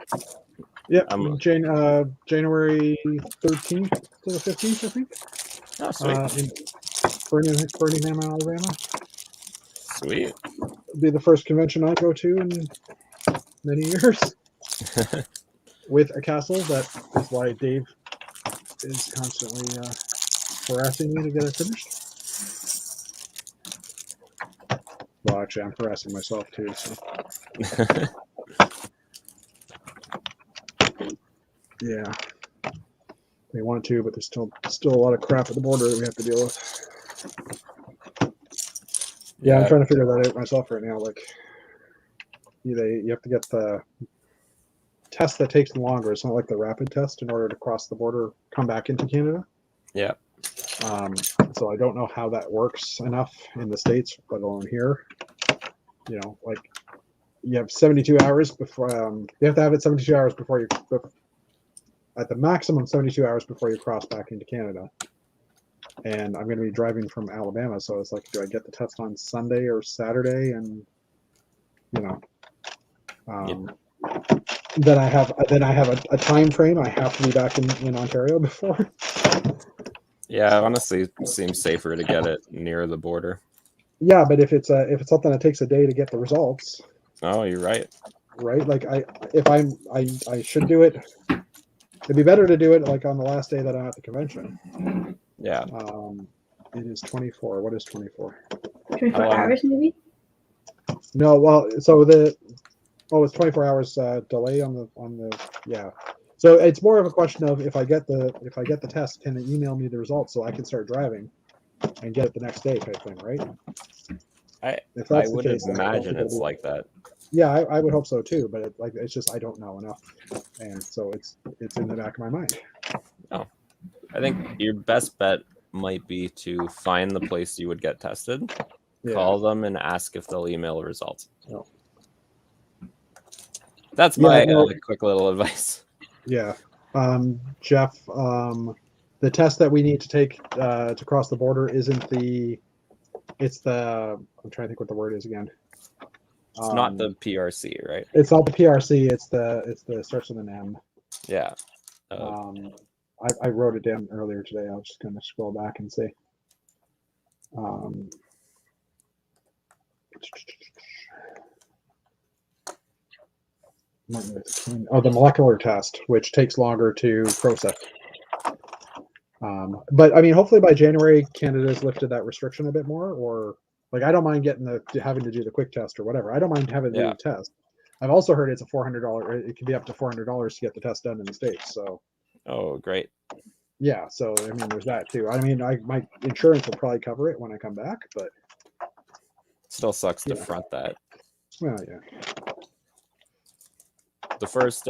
S2: Yeah, January 13th to the 15th, I think.
S3: Oh, sweet.
S2: In Birmingham, Alabama.
S3: Sweet.
S2: It'll be the first convention I go to in many years. With a castle. That is why Dave is constantly harassing me to get it finished. Well, actually, I'm harassing myself too. So. Yeah, they want to, but there's still a lot of crap at the border that we have to deal with. Yeah, I'm trying to figure that out myself right now. Like, you have to get the test that takes longer. It's not like the rapid test in order to cross the border, come back into Canada.
S3: Yeah.
S2: So I don't know how that works enough in the States, let alone here. You know, like you have 72 hours before you have to have it 72 hours before you. At the maximum 72 hours before you cross back into Canada. And I'm going to be driving from Alabama, so it's like, do I get the test on Sunday or Saturday? And then I have a time frame. I have to be back in Ontario before.
S3: Yeah, honestly, it seems safer to get it near the border.
S2: Yeah, but if it's something that takes a day to get the results.
S3: Oh, you're right.
S2: Right, like I should do it. It'd be better to do it like on the last day that I'm at the convention.
S3: Yeah.
S2: It is 24. What is 24?
S1: 24 hours, maybe?
S2: No, well, so it's 24 hours delay on the yeah. So it's more of a question of if I get the test, can they email me the results so I can start driving and get it the next day type thing, right?
S3: I would imagine it's like that.
S2: Yeah, I would hope so too, but it's just I don't know enough, and so it's in the back of my mind.
S3: Oh, I think your best bet might be to find the place you would get tested, call them, and ask if they'll email results.
S2: Oh.
S3: That's my quick little advice.
S2: Yeah, Jeff, the test that we need to take to cross the border isn't the. It's the. I'm trying to think what the word is again.
S3: It's not the PRC, right?
S2: It's not the PRC. It's the starts with an M.
S3: Yeah.
S2: I wrote it down earlier today. I was just going to scroll back and see. The molecular test, which takes longer to process. But I mean, hopefully by January, Canada's lifted that restriction a bit more, or like I don't mind having to do the quick test or whatever. I don't mind having to do the test. I've also heard it's a $400. It can be up to $400 to get the test done in the States. So.
S3: Oh, great.
S2: Yeah, so I mean, there's that too. I mean, my insurance will probably cover it when I come back, but
S3: still sucks to front that.
S2: Well, yeah.
S3: The first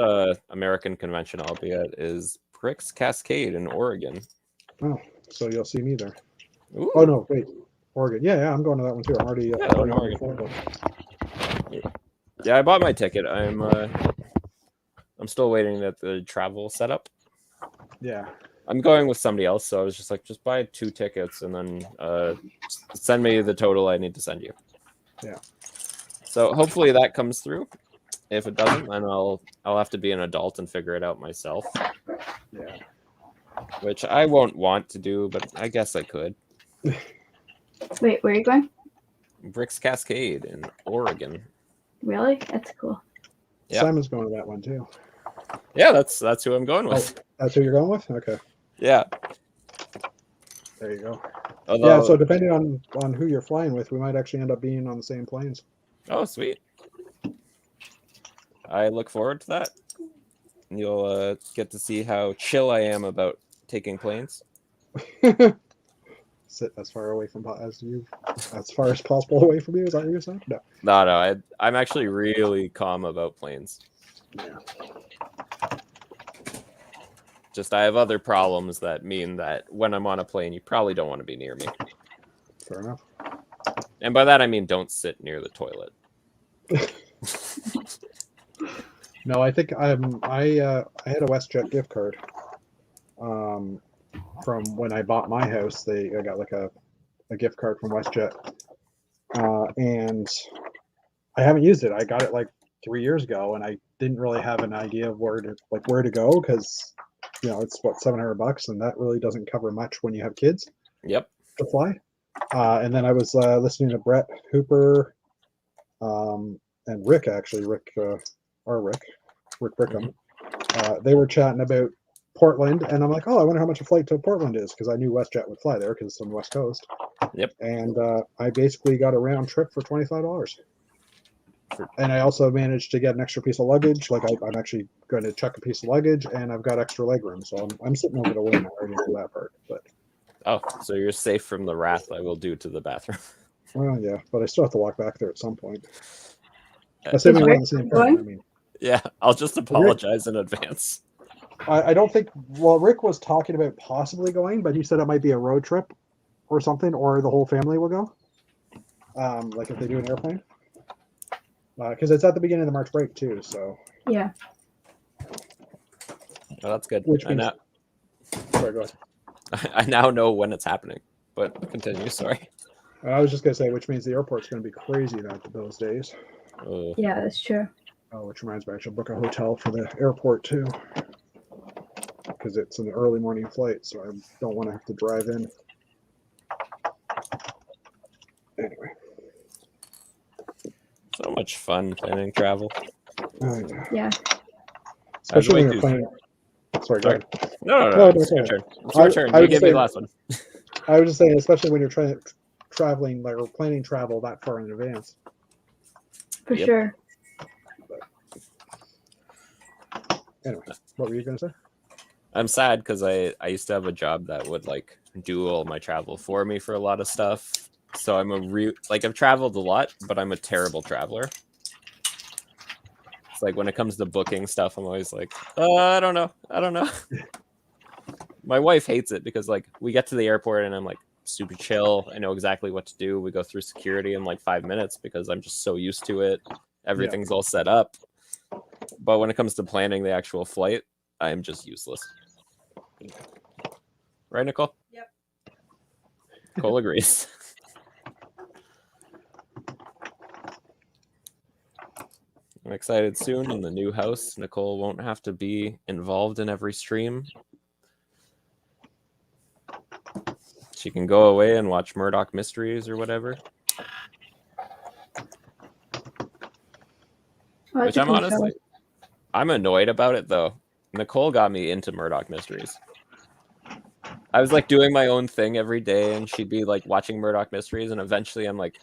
S3: American convention I'll be at is Bricks Cascade in Oregon.
S2: Oh, so you'll see me there.
S3: Ooh.
S2: Oh no, wait, Oregon. Yeah, I'm going to that one too. I'm already.
S3: Oregon. Yeah, I bought my ticket. I'm still waiting to get the travel set up.
S2: Yeah.
S3: I'm going with somebody else, so I was just like, just buy 2 tickets and then send me the total I need to send you.
S2: Yeah.
S3: So hopefully that comes through. If it doesn't, then I'll have to be an adult and figure it out myself.
S2: Yeah.
S3: Which I won't want to do, but I guess I could.
S1: Wait, where are you going?
S3: Bricks Cascade in Oregon.
S1: Really? That's cool.
S2: Yeah. Simon's going to that one too.
S3: Yeah, that's who I'm going with.
S2: Oh, that's who you're going with? Okay.
S3: Yeah.
S2: There you go. Yeah, so depending on who you're flying with, we might actually end up being on the same planes.
S3: Oh, sweet. I look forward to that. You'll get to see how chill I am about taking planes.
S2: sit as far away from as far as possible away from you. Is that what you're saying? No.
S3: No. I'm actually really calm about planes.
S2: Yeah.
S3: Just I have other problems that mean that when I'm on a plane, you probably don't want to be near me.
S2: Fair enough.
S3: And by that I mean don't sit near the toilet.
S2: No, I think I had a WestJet gift card. From when I bought my house, I got like a gift card from WestJet, and I haven't used it. I got it like 3 years ago, and I didn't really have an idea of where to go because it's what $700, and that really doesn't cover much when you have kids.
S3: Yep.
S2: To fly. And then I was listening to Brett Hooper, and Rick Brickham. They were chatting about Portland, and I'm like, oh, I wonder how much a flight to Portland is, because I knew WestJet would fly there because it's on the West Coast.
S3: Yep.
S2: And I basically got a round trip for $25. And I also managed to get an extra piece of luggage. Like I'm actually going to check a piece of luggage, and I've got extra leg room, so I'm sitting over the wing already for that part. But
S3: so you're safe from the wrath I will do to the bathroom.
S2: Well, yeah, but I still have to walk back there at some point.
S1: Assuming
S2: we're on the same part. I mean,
S3: yeah, I'll just apologize in advance.
S2: I don't think. Well, Rick was talking about possibly going, but he said it might be a road trip or something, or the whole family will go. Like if they do an airplane, because it's at the beginning of the March break too. So
S1: yeah.
S3: Oh, that's good.
S2: Which means, sorry, go ahead.
S3: I now know when it's happening, but continue. Sorry.
S2: I was just gonna say, which means the airport's gonna be crazy those days.
S1: Yeah, that's true.
S2: Oh, which reminds me, I should book a hotel for the airport too, because it's an early morning flight, so I don't want to have to drive in. Anyway.
S3: So much fun planning travel.
S1: Yeah.
S2: Especially when you're planning. Sorry, go ahead.
S3: No, it's your turn. It's your turn. You gave me the last one.
S2: I was just saying, especially when you're traveling, like, or planning travel that far in advance.
S1: For sure.
S2: Anyway, what were you going to say?
S3: I'm sad because I used to have a job that would like do all my travel for me for a lot of stuff. So I'm I've traveled a lot, but I'm a terrible traveler. It's like when it comes to booking stuff, I'm always like, I don't know. My wife hates it because like we get to the airport and I'm like super chill. I know exactly what to do. We go through security in like 5 minutes because I'm just so used to it. Everything's all set up. But when it comes to planning the actual flight, I'm just useless. Right, Nicole?
S1: Yep.
S3: Nicole agrees. I'm excited soon in the new house. Nicole won't have to be involved in every stream. She can go away and watch Murdoch Mysteries or whatever.
S1: Oh,
S3: which I'm annoyed about it though. Nicole got me into Murdoch Mysteries. I was like doing my own thing every day and she'd be like watching Murdoch Mysteries and eventually I'm like,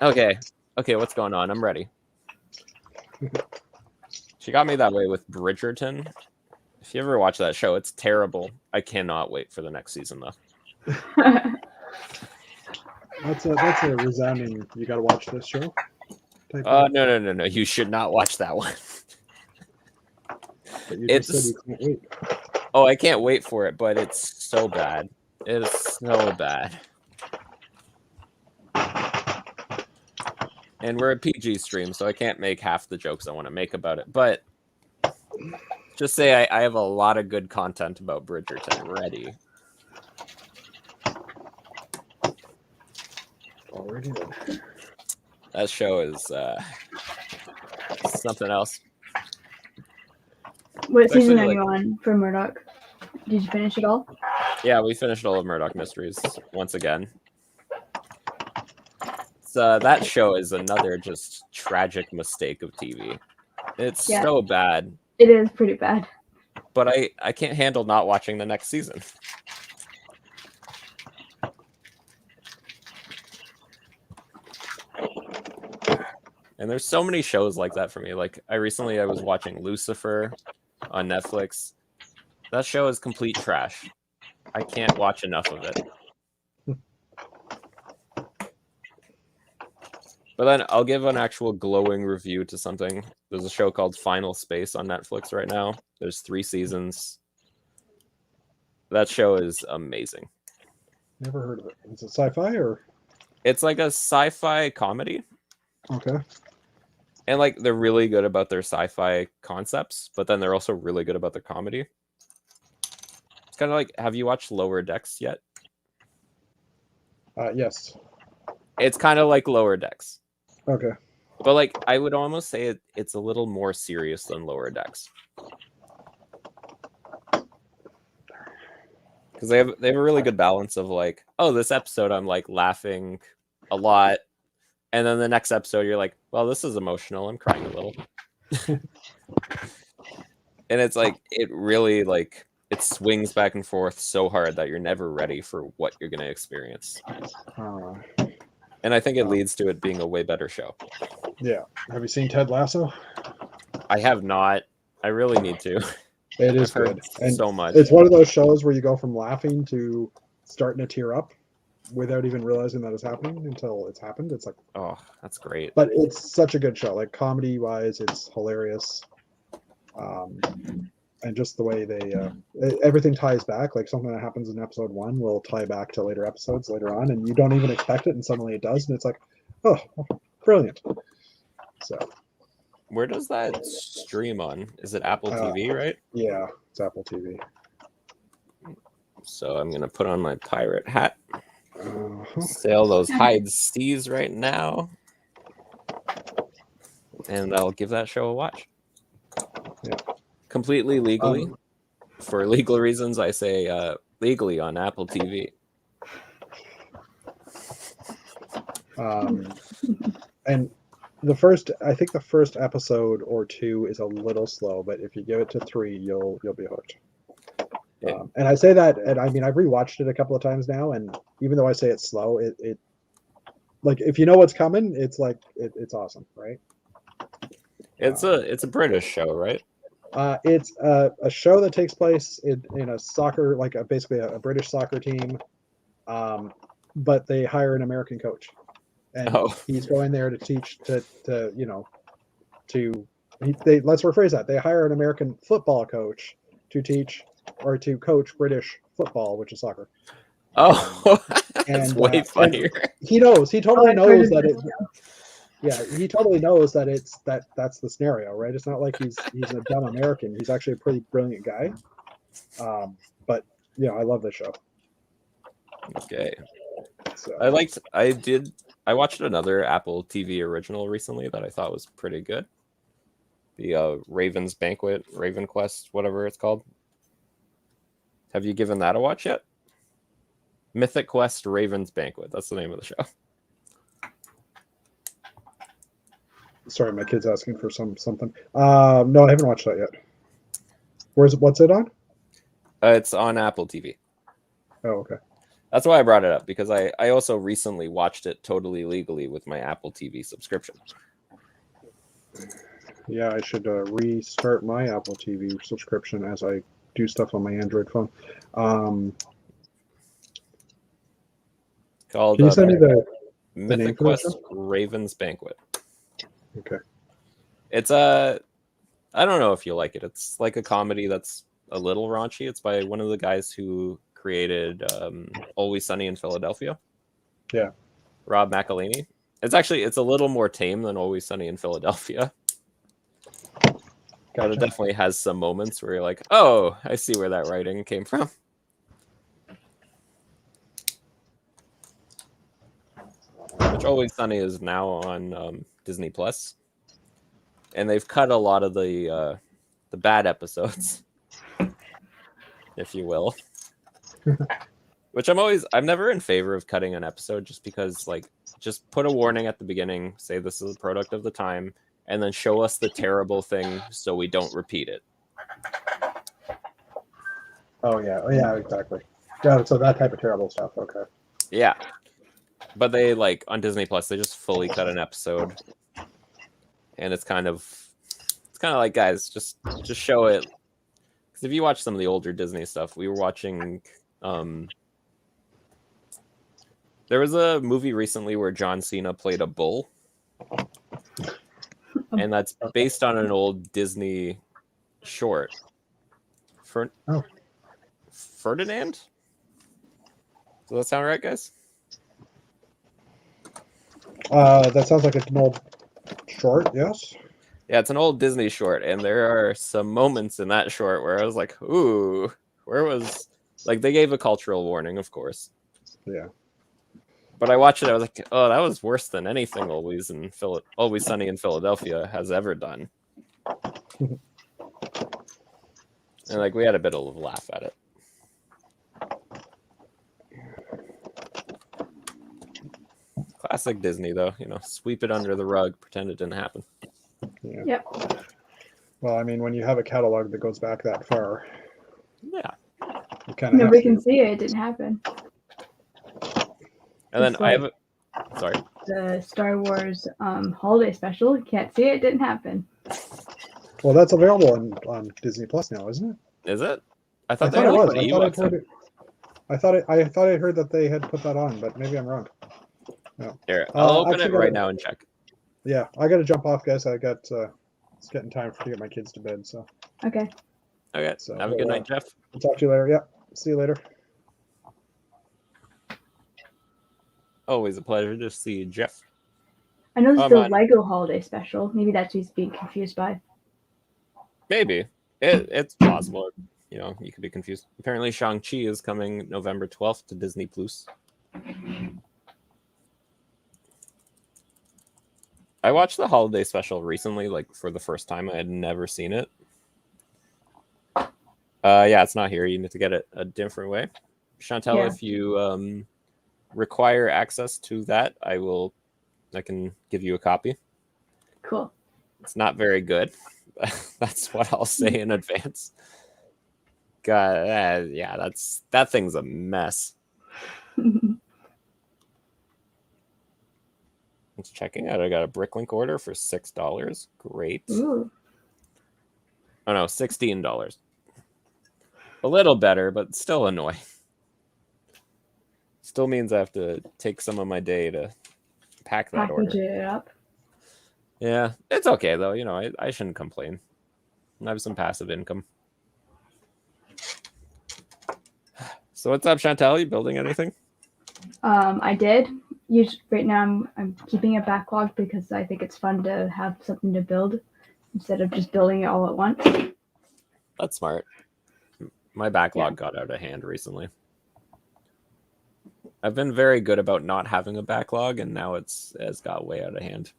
S3: okay, what's going on? I'm ready. She got me that way with Bridgerton. If you ever watch that show, it's terrible. I cannot wait for the next season though.
S2: That's a resounding, you gotta watch this show.
S3: No. You should not watch that one.
S2: But you just said you can't wait.
S3: Oh, I can't wait for it, but it's so bad. It is so bad. And we're a PG stream, so I can't make half the jokes I want to make about it. But just say I have a lot of good content about Bridgerton ready.
S2: Already.
S3: That show is something else.
S1: What season are you on for Murdoch? Did you finish it all?
S3: Yeah, we finished all of Murdoch Mysteries once again. That show is another just tragic mistake of TV. It's so bad.
S1: It is pretty bad.
S3: But I can't handle not watching the next season. And there's so many shows like that for me. Like I was watching Lucifer on Netflix. That show is complete trash. I can't watch enough of it. But then I'll give an actual glowing review to something. There's a show called Final Space on Netflix right now. There's 3 seasons. That show is amazing.
S2: Never heard of it. Is it sci-fi or?
S3: It's like a sci-fi comedy.
S2: Okay.
S3: And like they're really good about their sci-fi concepts, but then they're also really good about their comedy. It's kind of like, have you watched Lower Decks yet?
S2: Yes.
S3: It's kind of like Lower Decks.
S2: Okay.
S3: But like I would almost say it's a little more serious than Lower Decks. Because they have a really good balance of like, oh, this episode I'm like laughing a lot, and then the next episode you're like, well, this is emotional, I'm crying a little. And it's like it really like it swings back and forth so hard that you're never ready for what you're gonna experience. And I think it leads to it being a way better show.
S2: Yeah. Have you seen Ted Lasso?
S3: I have not. I really need to.
S2: It is
S3: I've heard
S2: good. And
S3: so much.
S2: it's one of those shows where you go from laughing to starting to tear up without even realizing that it's happening until it's happened. It's like,
S3: oh, that's great.
S2: but it's such a good show. Like comedy wise, it's hilarious. And just the way they everything ties back. Like something that happens in episode 1 will tie back to later episodes later on, and you don't even expect it, and suddenly it does, and it's like, oh, brilliant. So
S3: Where does that stream on? Is it Apple TV, right?
S2: yeah, it's Apple TV.
S3: So I'm gonna put on my pirate hat.
S2: Uh-huh.
S3: Sail those hide seas right now. And I'll give that show a watch.
S2: Yeah.
S3: Completely legally. For legal reasons, I say legally on Apple TV.
S2: And I think the first episode or 2 is a little slow, but if you give it to 3, you'll be hooked.
S3: Yeah.
S2: And I say that, and I mean I've rewatched it a couple of times now, and even though I say it's slow, it like if you know what's coming, it's like it's awesome, right?
S3: It's a British show, right?
S2: It's a show that takes place in a soccer, like basically a British soccer team, but they hire an American coach, and he's going there to teach let's rephrase that. They hire an American football coach to teach or to coach British football, which is soccer.
S3: Oh, that's way funnier.
S2: He knows. He totally knows that it. Yeah, he totally knows that that's the scenario, right? It's not like he's a dumb American. He's actually a pretty brilliant guy. But yeah, I love this show.
S3: Okay.
S2: So.
S3: I watched another Apple TV original recently that I thought was pretty good. The Raven's Banquet, Raven Quest, whatever it's called. Have you given that a watch yet? Mythic Quest Raven's Banquet. That's the name of the show.
S2: Sorry, my kid's asking for something. No, I haven't watched that yet. What's it on?
S3: It's on Apple TV.
S2: Oh, okay.
S3: That's why I brought it up, because I also recently watched it totally legally with my Apple TV subscription.
S2: Yeah, I should restart my Apple TV subscription as I do stuff on my Android phone.
S3: Called
S2: Can you send me the
S3: Mythic Quest Raven's Banquet.
S2: Okay.
S3: It's I don't know if you like it. It's like a comedy that's a little raunchy. It's by one of the guys who created Always Sunny in Philadelphia.
S2: Yeah.
S3: Rob McElhinney. It's a little more tame than Always Sunny in Philadelphia. But it definitely has some moments where you're like, oh, I see where that writing came from. Which Always Sunny is now on Disney Plus, and they've cut a lot of the bad episodes, if you will. Which I'm never in favor of cutting an episode, just because just put a warning at the beginning, say this is a product of the time, and then show us the terrible thing so we don't repeat it.
S2: Oh yeah, exactly. Yeah, so that type of terrible stuff. Okay.
S3: Yeah. But they on Disney Plus, they just fully cut an episode, and it's kind of like, guys, just show it. Because if you watch some of the older Disney stuff, we were watching. There was a movie recently where John Cena played a bull, And that's based on an old Disney short. Ferdinand? Does that sound right, guys?
S2: That sounds like it's an old short, yes.
S3: Yeah, it's an old Disney short, and there are some moments in that short where I was like, ooh, where was... Like, they gave a cultural warning, of course.
S2: Yeah.
S3: But I watched it, I was like, oh, that was worse than anything Always Sunny in Philadelphia has ever done. And, like, we had a bit of a laugh at it. Classic Disney, though. You know, sweep it under the rug, pretend it didn't happen.
S2: Yeah.
S1: Yep.
S2: Well, I mean, when you have a catalog that goes back that far,
S3: Yeah.
S2: you kind of
S1: Nobody can see it. It didn't happen.
S3: And then
S1: Just
S3: I
S1: like
S3: have sorry.
S1: the Star Wars holiday special. You can't see it. It didn't happen.
S2: Well, that's available on Disney Plus now, isn't it?
S3: Is it? I
S2: I
S3: thought
S2: thought
S3: they
S2: it was.
S3: put
S2: I thought I'd
S3: Ewoks
S2: heard
S3: up.
S2: it. I thought I heard that they had put that on, but maybe I'm wrong. No.
S3: Here, I'll open
S2: actually
S3: it right now and check.
S2: Yeah, I got to jump off, guys. I got it's getting time to get my kids to bed. So
S1: Okay.
S3: Okay.
S2: So,
S3: Have a good night, Jeff.
S2: I'll talk to you later. Yeah. See you later.
S3: Always a pleasure to see you, Jeff.
S1: I know this
S3: Oh,
S1: is the
S3: man.
S1: Lego holiday special. Maybe that's what he's being confused by.
S3: Maybe. It's possible. You know, you could be confused. Apparently, Shang-Chi is coming November 12th to Disney Plus. I watched the holiday special recently, like for the first time. I had never seen it. Yeah, it's not here. You need to get it a different way. Chantel,
S1: Yeah.
S3: if you require access to that, I can give you a copy.
S1: Cool.
S3: It's not very good. That's what I'll say in advance. God, yeah, that thing's a mess. It's checking out. I got a Bricklink order for $6. Great.
S1: Ooh.
S3: Oh no, $16. A little better, but still annoying. Still means I have to take some of my day to pack that order.
S1: Package it up.
S3: Yeah, it's okay though. You know, I shouldn't complain. I have some passive income. So what's up, Chantel? You building anything?
S1: I did. Right now, I'm keeping it backlogged because I think it's fun to have something to build instead of just building it all at once.
S3: That's smart. My backlog got out of hand recently. I've been very good about not having a backlog, and now it's got way out of hand.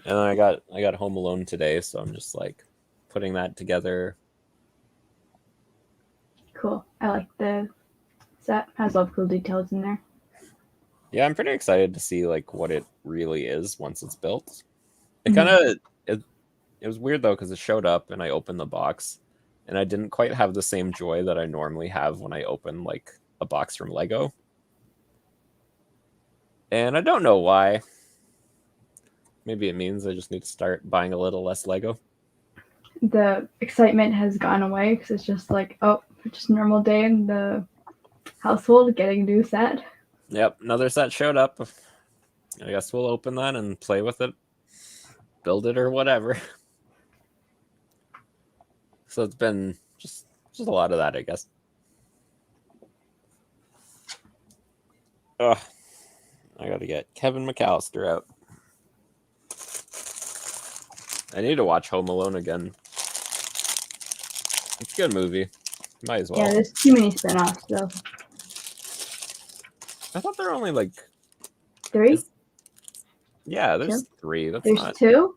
S3: And then I got Home Alone today, so I'm just like putting that together.
S1: Cool. I like the set. Has a lot of cool details in there.
S3: Yeah, I'm pretty excited to see like what it really is once it's built. It kind of it was weird though because it showed up and I opened the box, and I didn't quite have the same joy that I normally have when I open like a box from Lego. And I don't know why. Maybe it means I just need to start buying a little less Lego.
S1: The excitement has gone away because it's just like, oh, just a normal day in the household getting a new set.
S3: Yep, another set showed up. I guess we'll open that and play with it, build it or whatever. So it's been just a lot of that, I guess. Ugh, I gotta get Kevin Mcallister out. I need to watch Home Alone again. It's a good movie. Might as well.
S1: Yeah, there's too many spin-offs though.
S3: I thought there were only like
S1: 3?
S3: Yeah, there's
S1: Two?
S3: 3. That's
S1: There's
S3: not
S1: 2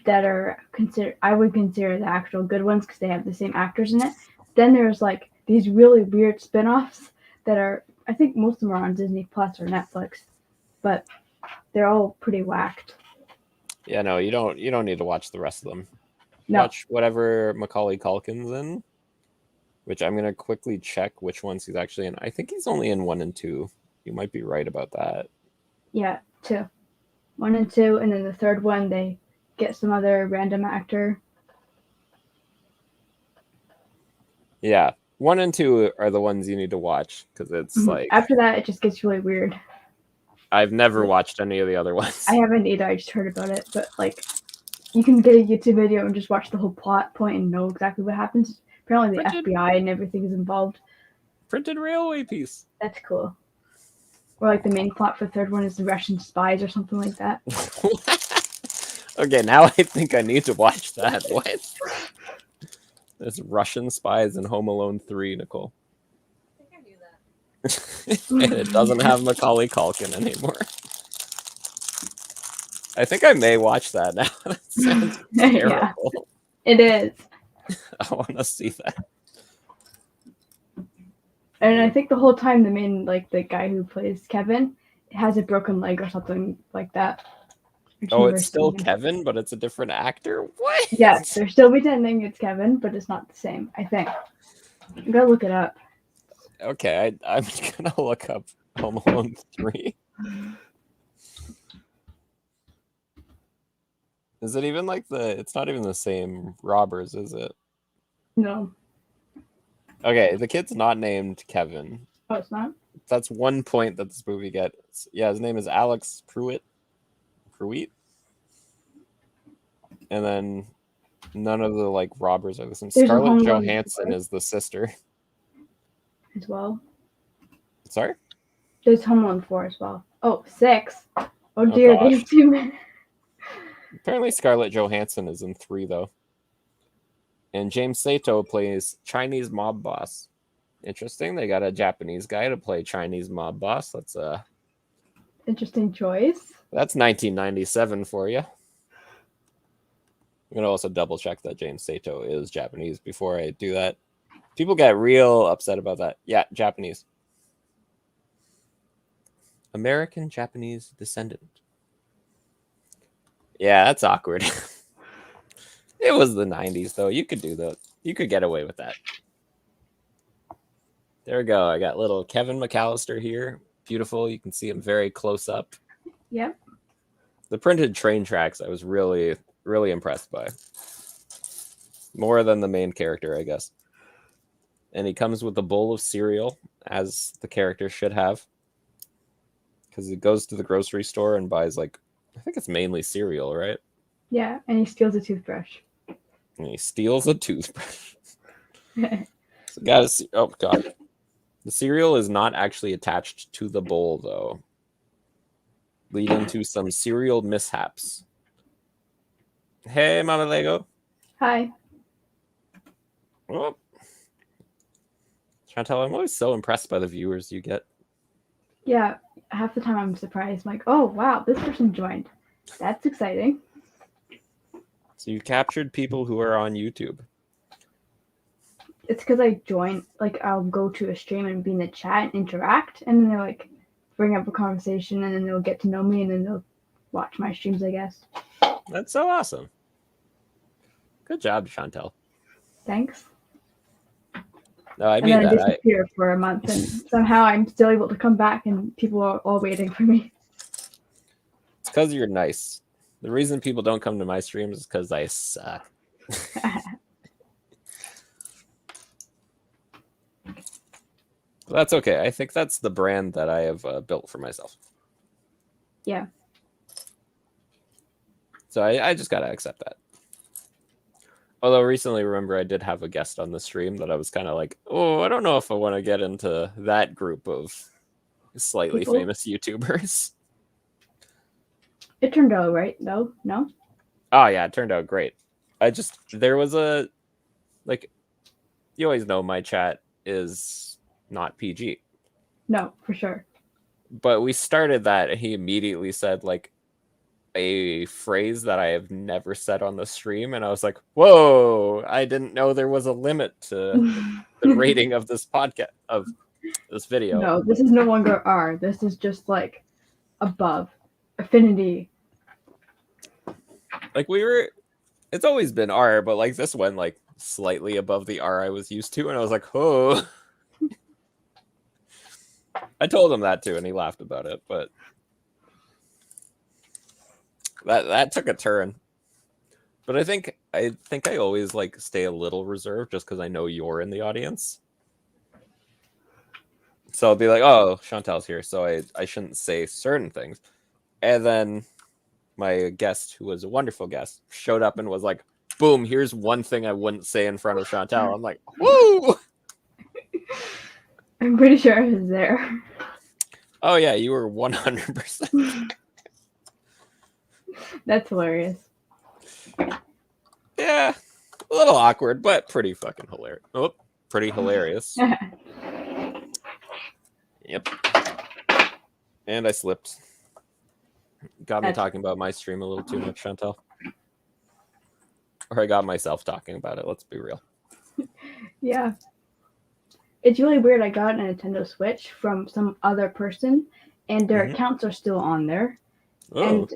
S1: that are I would consider the actual good ones because they have the same actors in it. Then there's like these really weird spin-offs that are, I think most of them are on Disney Plus or Netflix, but they're all pretty whacked.
S3: Yeah, no, you don't need to watch the rest of them.
S1: No.
S3: Watch whatever Macaulay Culkin's in, which I'm gonna quickly check which ones he's actually in. I think he's only in 1 and 2. You might be right about that.
S1: Yeah, 2. 1 and 2, and then the third one they get some other random actor.
S3: Yeah, 1 and 2 are the ones you need to watch because it's like
S1: after that it just gets really weird.
S3: I've never watched any of the other ones.
S1: I haven't either. I just heard about it, but like you can get a YouTube video and just watch the whole plot point and know exactly what happens. Apparently the FBI and everything is involved.
S3: Printed railway piece.
S1: That's cool. Or like the main plot for the third one is the Russian spies or something like that.
S3: Okay, now I think I need to watch that. What? There's Russian spies in Home Alone 3, Nicole.
S4: I think I knew that.
S3: And it doesn't have Macaulay Culkin anymore. I think I may watch that now. That sounds terrible.
S1: Yeah, it is.
S3: I want to see that.
S1: And I think the whole time the main, like the guy who plays Kevin has a broken leg or something like that.
S3: Oh, it's still Kevin, but it's a different actor? What?
S1: Yes, they're still pretending it's Kevin, but it's not the same, I think. You gotta look it up.
S3: Okay, I'm gonna look up Home Alone 3. Is it even like it's not even the same robbers, is it?
S1: No.
S3: Okay, the kid's not named Kevin.
S1: Oh, it's not?
S3: That's 1 point that this movie gets. Yeah, his name is Alex Pruitt. And then none of the like robbers are the same. Scarlett Johansson is the sister.
S1: As well.
S3: Sorry?
S1: There's Home Alone 4 as well. Oh, 6. Oh dear, there's 2 minutes.
S3: Apparently Scarlett Johansson is in 3 though. And James Sato plays Chinese mob boss. Interesting. They got a Japanese guy to play Chinese mob boss. That's a
S1: interesting choice.
S3: That's 1997 for you. I'm going to also double check that James Sato is Japanese before I do that. People get real upset about that. Yeah, Japanese. American Japanese descendant. Yeah, that's awkward. It was the 90s, though. You could do that. You could get away with that. There we go. I got little Kevin Mcallister here. Beautiful. You can see him very close up.
S1: Yep.
S3: The printed train tracks I was really, really impressed by. More than the main character, I guess. And he comes with a bowl of cereal, as the character should have. Because he goes to the grocery store and buys, like, I think it's mainly cereal, right?
S1: Yeah, and he steals a toothbrush.
S3: And he steals a toothbrush. So guys, oh god. The cereal is not actually attached to the bowl, though. Leading to some cereal mishaps. Hey, Mama Lego.
S1: Hi.
S3: Oh. Chantal, I'm always so impressed by the viewers you get.
S1: Yeah, half the time I'm surprised. I'm like, oh, wow, this person joined. That's exciting.
S3: So you captured people who are on YouTube.
S1: It's because I join, like, I'll go to a stream and be in the chat and interact, and then they'll, like, bring up a conversation, and then they'll get to know me, and then they'll watch my streams, I guess.
S3: That's so awesome. Good job, Chantal.
S1: Thanks.
S3: No, I mean
S1: and then
S3: that.
S1: I disappear for a month, and somehow I'm still able to come back, and people are all waiting for me.
S3: It's because you're nice. The reason people don't come to my streams is because I suck. That's okay. I think that's the brand that I have built for myself.
S1: Yeah.
S3: So I just got to accept that. Although recently, remember, I did have a guest on the stream that I was kind of like, oh, I don't know if I want to get into that group of slightly famous YouTubers.
S1: It turned out right, though, no?
S3: Oh, yeah, it turned out great. There was a, like, you always know my chat is not PG.
S1: No, for sure.
S3: But we started that, and he immediately said, like, a phrase that I have never said on the stream, and I was like, whoa, I didn't know there was a limit to the rating of this podcast, of this video.
S1: No, this is no longer R. This is just, like, above. Affinity.
S3: Like, it's always been R, but, like, this one, like, slightly above the R I was used to, and I was like, oh. I told him that, too, and he laughed about it, but that took a turn. But I think I always like stay a little reserved just because I know you're in the audience. So I'll be like, oh, Chantal's here, so I shouldn't say certain things. And then my guest, who was a wonderful guest, showed up and was like, boom, here's one thing I wouldn't say in front of Chantal. I'm like, woo!
S1: I'm pretty sure I was there.
S3: Oh yeah, you were 100%.
S1: That's hilarious.
S3: Yeah, a little awkward, but pretty fucking hilarious. Oh, pretty hilarious. Yep. And I slipped. Got me talking about my stream a little too much, Chantal. Or I got myself talking about it, let's be real.
S1: Yeah. It's really weird. I got a Nintendo Switch from some other person, and their accounts are still on there.
S3: Oh.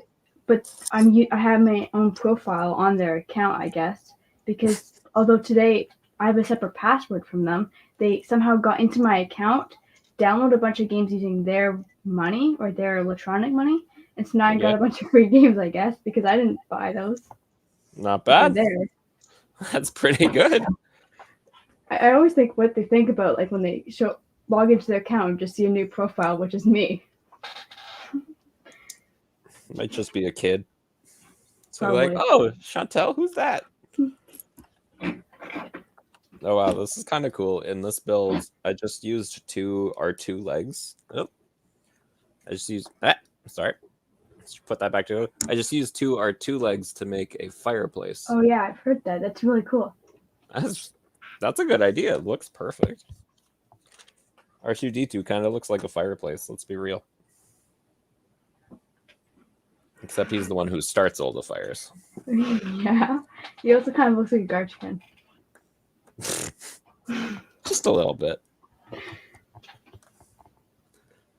S1: But I have my own profile on their account, I guess, because although today I have a separate password from them, they somehow got into my account, downloaded a bunch of games using their money or their electronic money, and so now I got a bunch of free games, I guess, because I didn't buy those.
S3: Not bad. That's pretty good.
S1: I always think what they think about, like when they log into their account and just see a new profile, which is me.
S3: Might just be a kid. So
S1: Probably.
S3: like, oh, Chantal, who's that? Oh wow, this is kind of cool. In this build, I just used 2 R2 legs. Oh, I just used sorry. Let's put that back to. I just used 2 R2 legs to make a fireplace.
S1: Oh yeah, I've heard that. That's really cool.
S3: That's a good idea. It looks perfect. R2D2 kind of looks like a fireplace. Let's be real. Except he's the one who starts all the fires.
S1: Yeah. He also kind of looks like a garbage can.
S3: Just a little bit.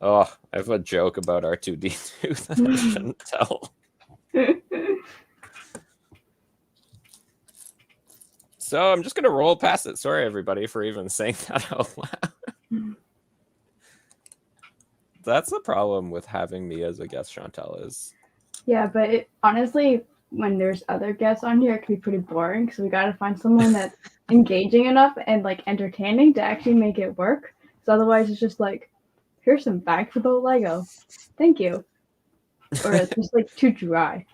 S3: Oh, I have a joke about R2D2 that I shouldn't tell. So I'm just going to roll past it. Sorry, everybody, for even saying that out loud. That's the problem with having me as a guest, Chantal, is...
S1: Yeah, but honestly, when there's other guests on here, it can be pretty boring. So we got to find someone that's engaging enough and like entertaining to actually make it work. So otherwise, it's just like, here's some facts about Lego. Thank you. Or it's just like too dry.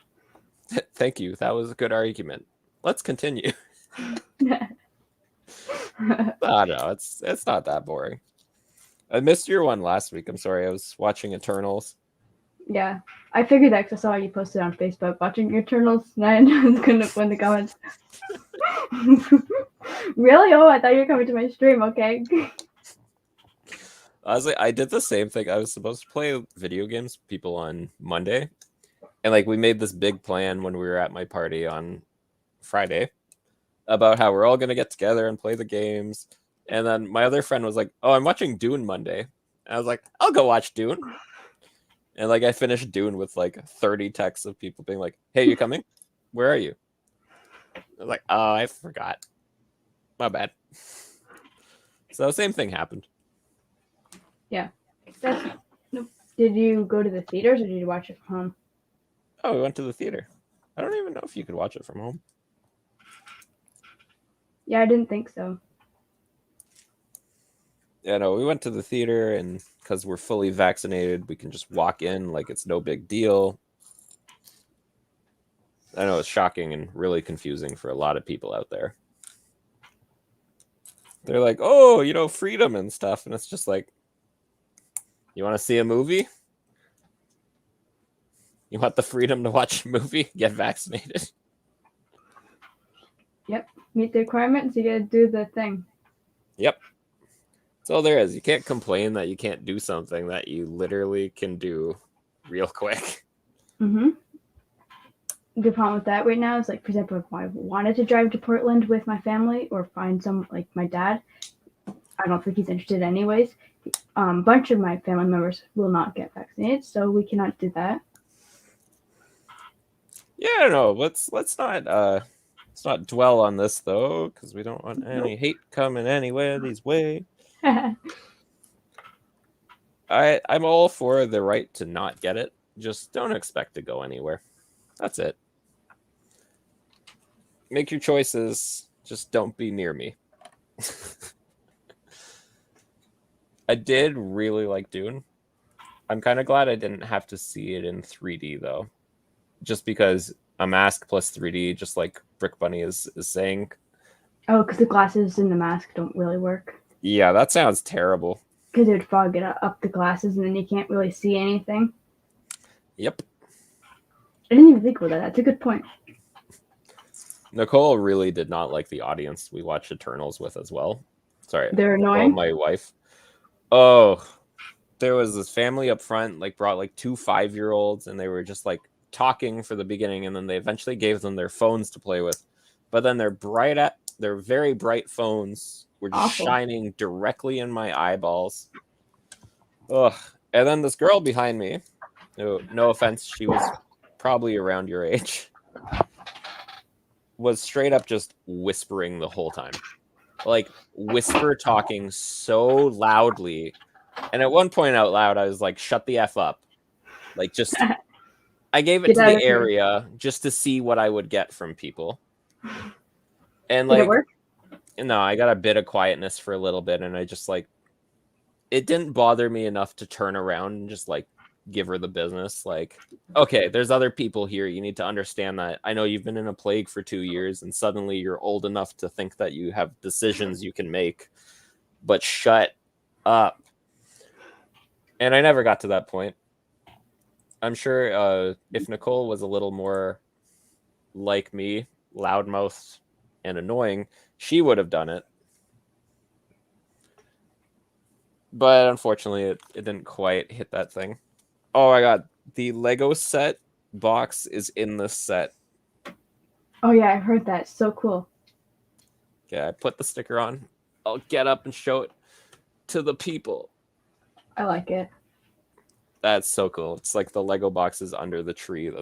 S3: Thank you. That was a good argument. Let's continue. Oh no, it's not that boring. I missed your one last week. I'm sorry. I was watching Eternals.
S1: Yeah, I figured that because I saw you posted on Facebook watching Eternals, and I was gonna put in the comments. Really? Oh, I thought you were coming to my stream. Okay.
S3: Honestly, I did the same thing. I was supposed to play video games with people on Monday, and like we made this big plan when we were at my party on Friday about how we're all gonna get together and play the games. And then my other friend was like, "Oh, I'm watching Dune Monday." And I was like, "I'll go watch Dune." And like I finished Dune with like 30 texts of people being like, "Hey, you coming? Where are you?" I was like, "Oh, I forgot. My bad." So same thing happened.
S1: Yeah. Did you go to the theaters or did you watch it from home?
S3: Oh, we went to the theater. I don't even know if you could watch it from home.
S1: Yeah, I didn't think so.
S3: Yeah, no, we went to the theater, and because we're fully vaccinated, we can just walk in like it's no big deal. I know it's shocking and really confusing for a lot of people out there. They're like, oh, you know, freedom and stuff. And it's just like, you want to see a movie? You want the freedom to watch a movie? Get vaccinated.
S1: Yep. Meet the requirements, you gotta do the thing.
S3: Yep. That's all there is. You can't complain that you can't do something that you literally can do real quick.
S1: Mm-hmm. The problem with that right now is, like, for example, if I wanted to drive to Portland with my family or find some, like my dad, I don't think he's interested anyways. Bunch of my family members will not get vaccinated, so we cannot do that.
S3: Yeah, no, let's not dwell on this though, because we don't want any hate coming anywhere these way. I'm all for the right to not get it. Just don't expect to go anywhere. That's it. Make your choices. Just don't be near me. I did really like Dune. I'm kind of glad I didn't have to see it in 3D though, just because a mask plus 3D, just like Brick Bunny is saying.
S1: Oh, because the glasses and the mask don't really work.
S3: Yeah, that sounds terrible.
S1: Because it would fog it up the glasses, and then you can't really see anything.
S3: Yep.
S1: I didn't even think about that. That's a good point.
S3: Nicole really did not like the audience we watched Eternals with as well. Sorry.
S1: They're annoying.
S3: My wife. Oh, there was this family up front, like brought like 2 5-year-olds, and they were just like talking for the beginning, and then they eventually gave them their phones to play with. But then their very bright phones were just shining directly in my eyeballs. Ugh. And then this girl behind me, no offense, she was probably around your age, was straight up just whispering the whole time. Like whisper talking so loudly. And at one point out loud, I was like, shut the F up. Like just, I gave it to the area just to see what I would get from people. And like,
S1: did it work?
S3: No, I got a bit of quietness for a little bit. And I just like, it didn't bother me enough to turn around and just like give her the business. Like, okay, there's other people here. You need to understand that. I know you've been in a plague for 2 years and suddenly you're old enough to think that you have decisions you can make, but shut up. And I never got to that point. I'm sure if Nicole was a little more like me, loudmouthed and annoying, she would have done it. But unfortunately, it didn't quite hit that thing. Oh my god, the Lego set box is in this set.
S1: Oh yeah, I've heard that. So cool.
S3: Yeah, I put the sticker on. I'll get up and show it to the people.
S1: I like it.
S3: That's so cool. It's like the Lego boxes under the tree.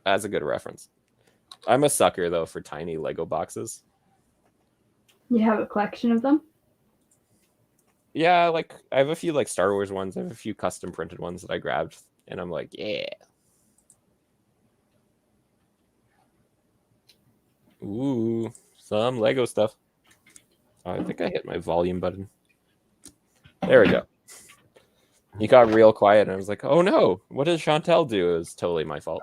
S3: That's a good reference. I'm a sucker though for tiny Lego boxes.
S1: You have a collection of them?
S3: Yeah, like I have a few like Star Wars ones. I have a few custom printed ones that I grabbed, and I'm like, yeah. Ooh, some Lego stuff. Oh, I think I hit my volume button. There we go. He got real quiet, and I was like, oh no, what did Chantel do? It was totally my fault.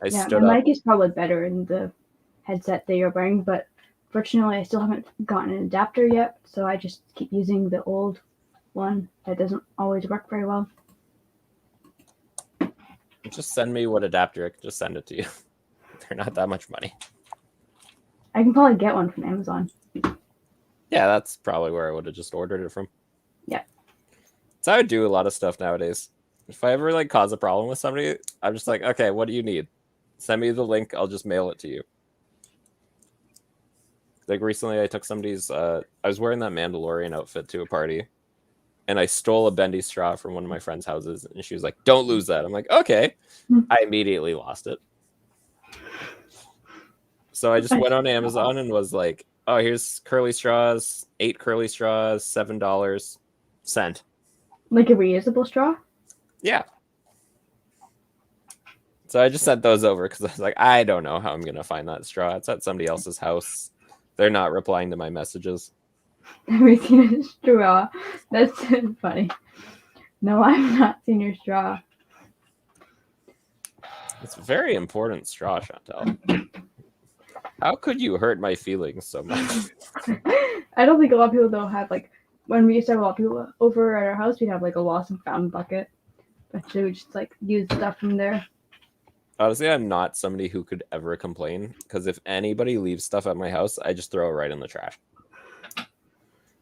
S3: I stood up.
S1: My mic is probably better in the headset that you're wearing, but fortunately I still haven't gotten an adapter yet, so I just keep using the old one that doesn't always work very well.
S3: Just send me what adapter. I can just send it to you. They're not that much money.
S1: I can probably get one from Amazon.
S3: Yeah, that's probably where I would have just ordered it from.
S1: Yeah.
S3: So I would do a lot of stuff nowadays. If I ever like cause a problem with somebody, I'm just like, okay, what do you need? Send me the link. I'll just mail it to you. Like recently I took somebody's, I was wearing that Mandalorian outfit to a party and I stole a bendy straw from one of my friend's houses and she was like, don't lose that. I'm like, okay. I immediately lost it. So I just went on Amazon and was like, oh, here's curly straws, 8 curly straws, $7. Send.
S1: Like a reusable straw?
S3: Yeah. So I just sent those over because I was like, I don't know how I'm going to find that straw. It's at somebody else's house. They're not replying to my messages.
S1: Everything is straw. That's funny. No, I've not seen your straw.
S3: It's a very important straw, Chantel. How could you hurt my feelings so much?
S1: I don't think a lot of people though have like when we used to have a lot of people over at our house, we'd have like a lost and found bucket. But we would just like use stuff from there.
S3: Honestly, I'm not somebody who could ever complain because if anybody leaves stuff at my house, I just throw it right in the trash.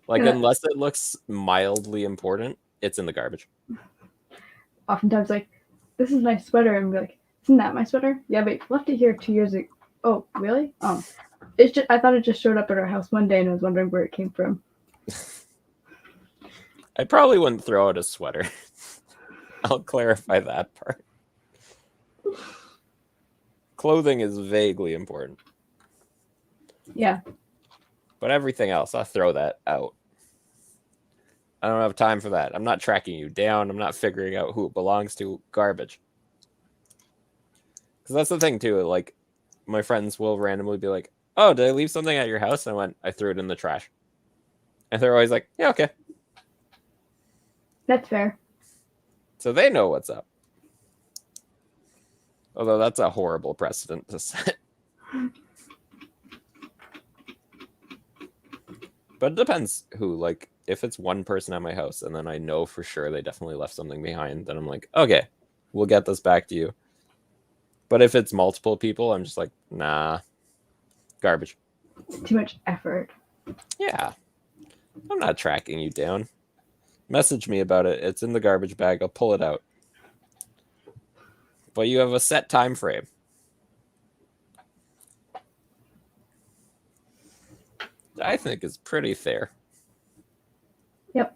S3: Like, unless it looks mildly important, it's in the garbage.
S1: Oftentimes, like, this is my sweater, and be like, isn't that my sweater? Yeah, but left it here 2 years ago. Oh, really? Oh, it's just I thought it just showed up at our house one day, and I was wondering where it came from.
S3: I probably wouldn't throw out a sweater. I'll clarify that part. Clothing is vaguely important.
S1: Yeah.
S3: But everything else, I'll throw that out. I don't have time for that. I'm not tracking you down. I'm not figuring out who it belongs to. Garbage. Because that's the thing, too. Like, my friends will randomly be like, "Oh, did I leave something at your house?" And I went, "I threw it in the trash." And they're always like, "Yeah, okay."
S1: That's fair.
S3: So they know what's up. Although that's a horrible precedent to set. But it depends who. Like, if it's one person at my house and then I know for sure they definitely left something behind, then I'm like, okay, we'll get this back to you. But if it's multiple people, I'm just like, nah, garbage.
S1: Too much effort.
S3: Yeah. I'm not tracking you down. Message me about it. It's in the garbage bag. I'll pull it out. But you have a set time frame. I think is pretty fair.
S1: Yep.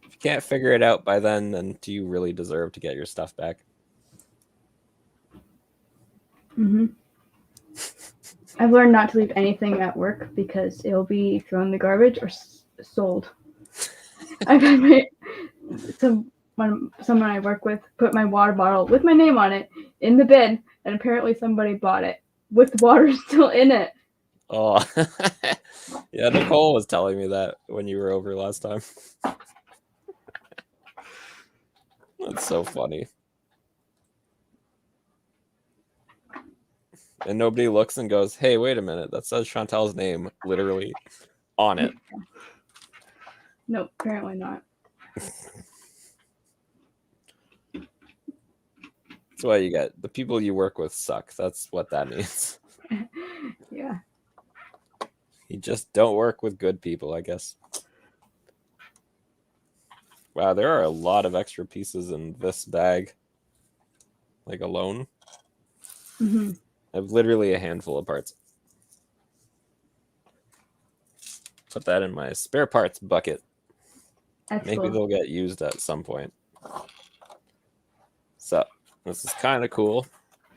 S3: If you can't figure it out by then do you really deserve to get your stuff back?
S1: Mm-hmm. I've learned not to leave anything at work because it will be thrown in the garbage or sold. I've had someone I work with put my water bottle with my name on it in the bin, and apparently somebody bought it with water still in it.
S3: Oh, yeah, Nicole was telling me that when you were over last time. That's so funny. And nobody looks and goes, "Hey, wait a minute, that says Chantel's name literally on it."
S1: No, apparently not.
S3: That's why you get the people you work with suck. That's what that means.
S1: Yeah.
S3: You just don't work with good people, I guess. Wow, there are a lot of extra pieces in this bag. Like alone.
S1: Mm-hmm.
S3: I have literally a handful of parts. Put that in my spare parts bucket.
S1: That's
S3: Maybe
S1: cool.
S3: they'll get used at some point. So, this is kind of cool.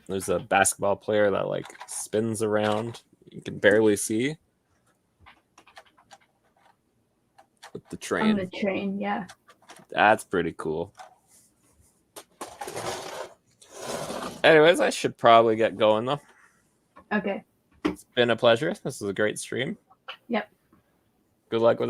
S3: There's a basketball player that like spins around. You can barely see. With the train.
S1: On the train, yeah.
S3: That's pretty cool. Anyways, I should probably get going though.
S1: Okay.
S3: It's been a pleasure. This is a great stream.
S1: Yep.
S3: Good luck with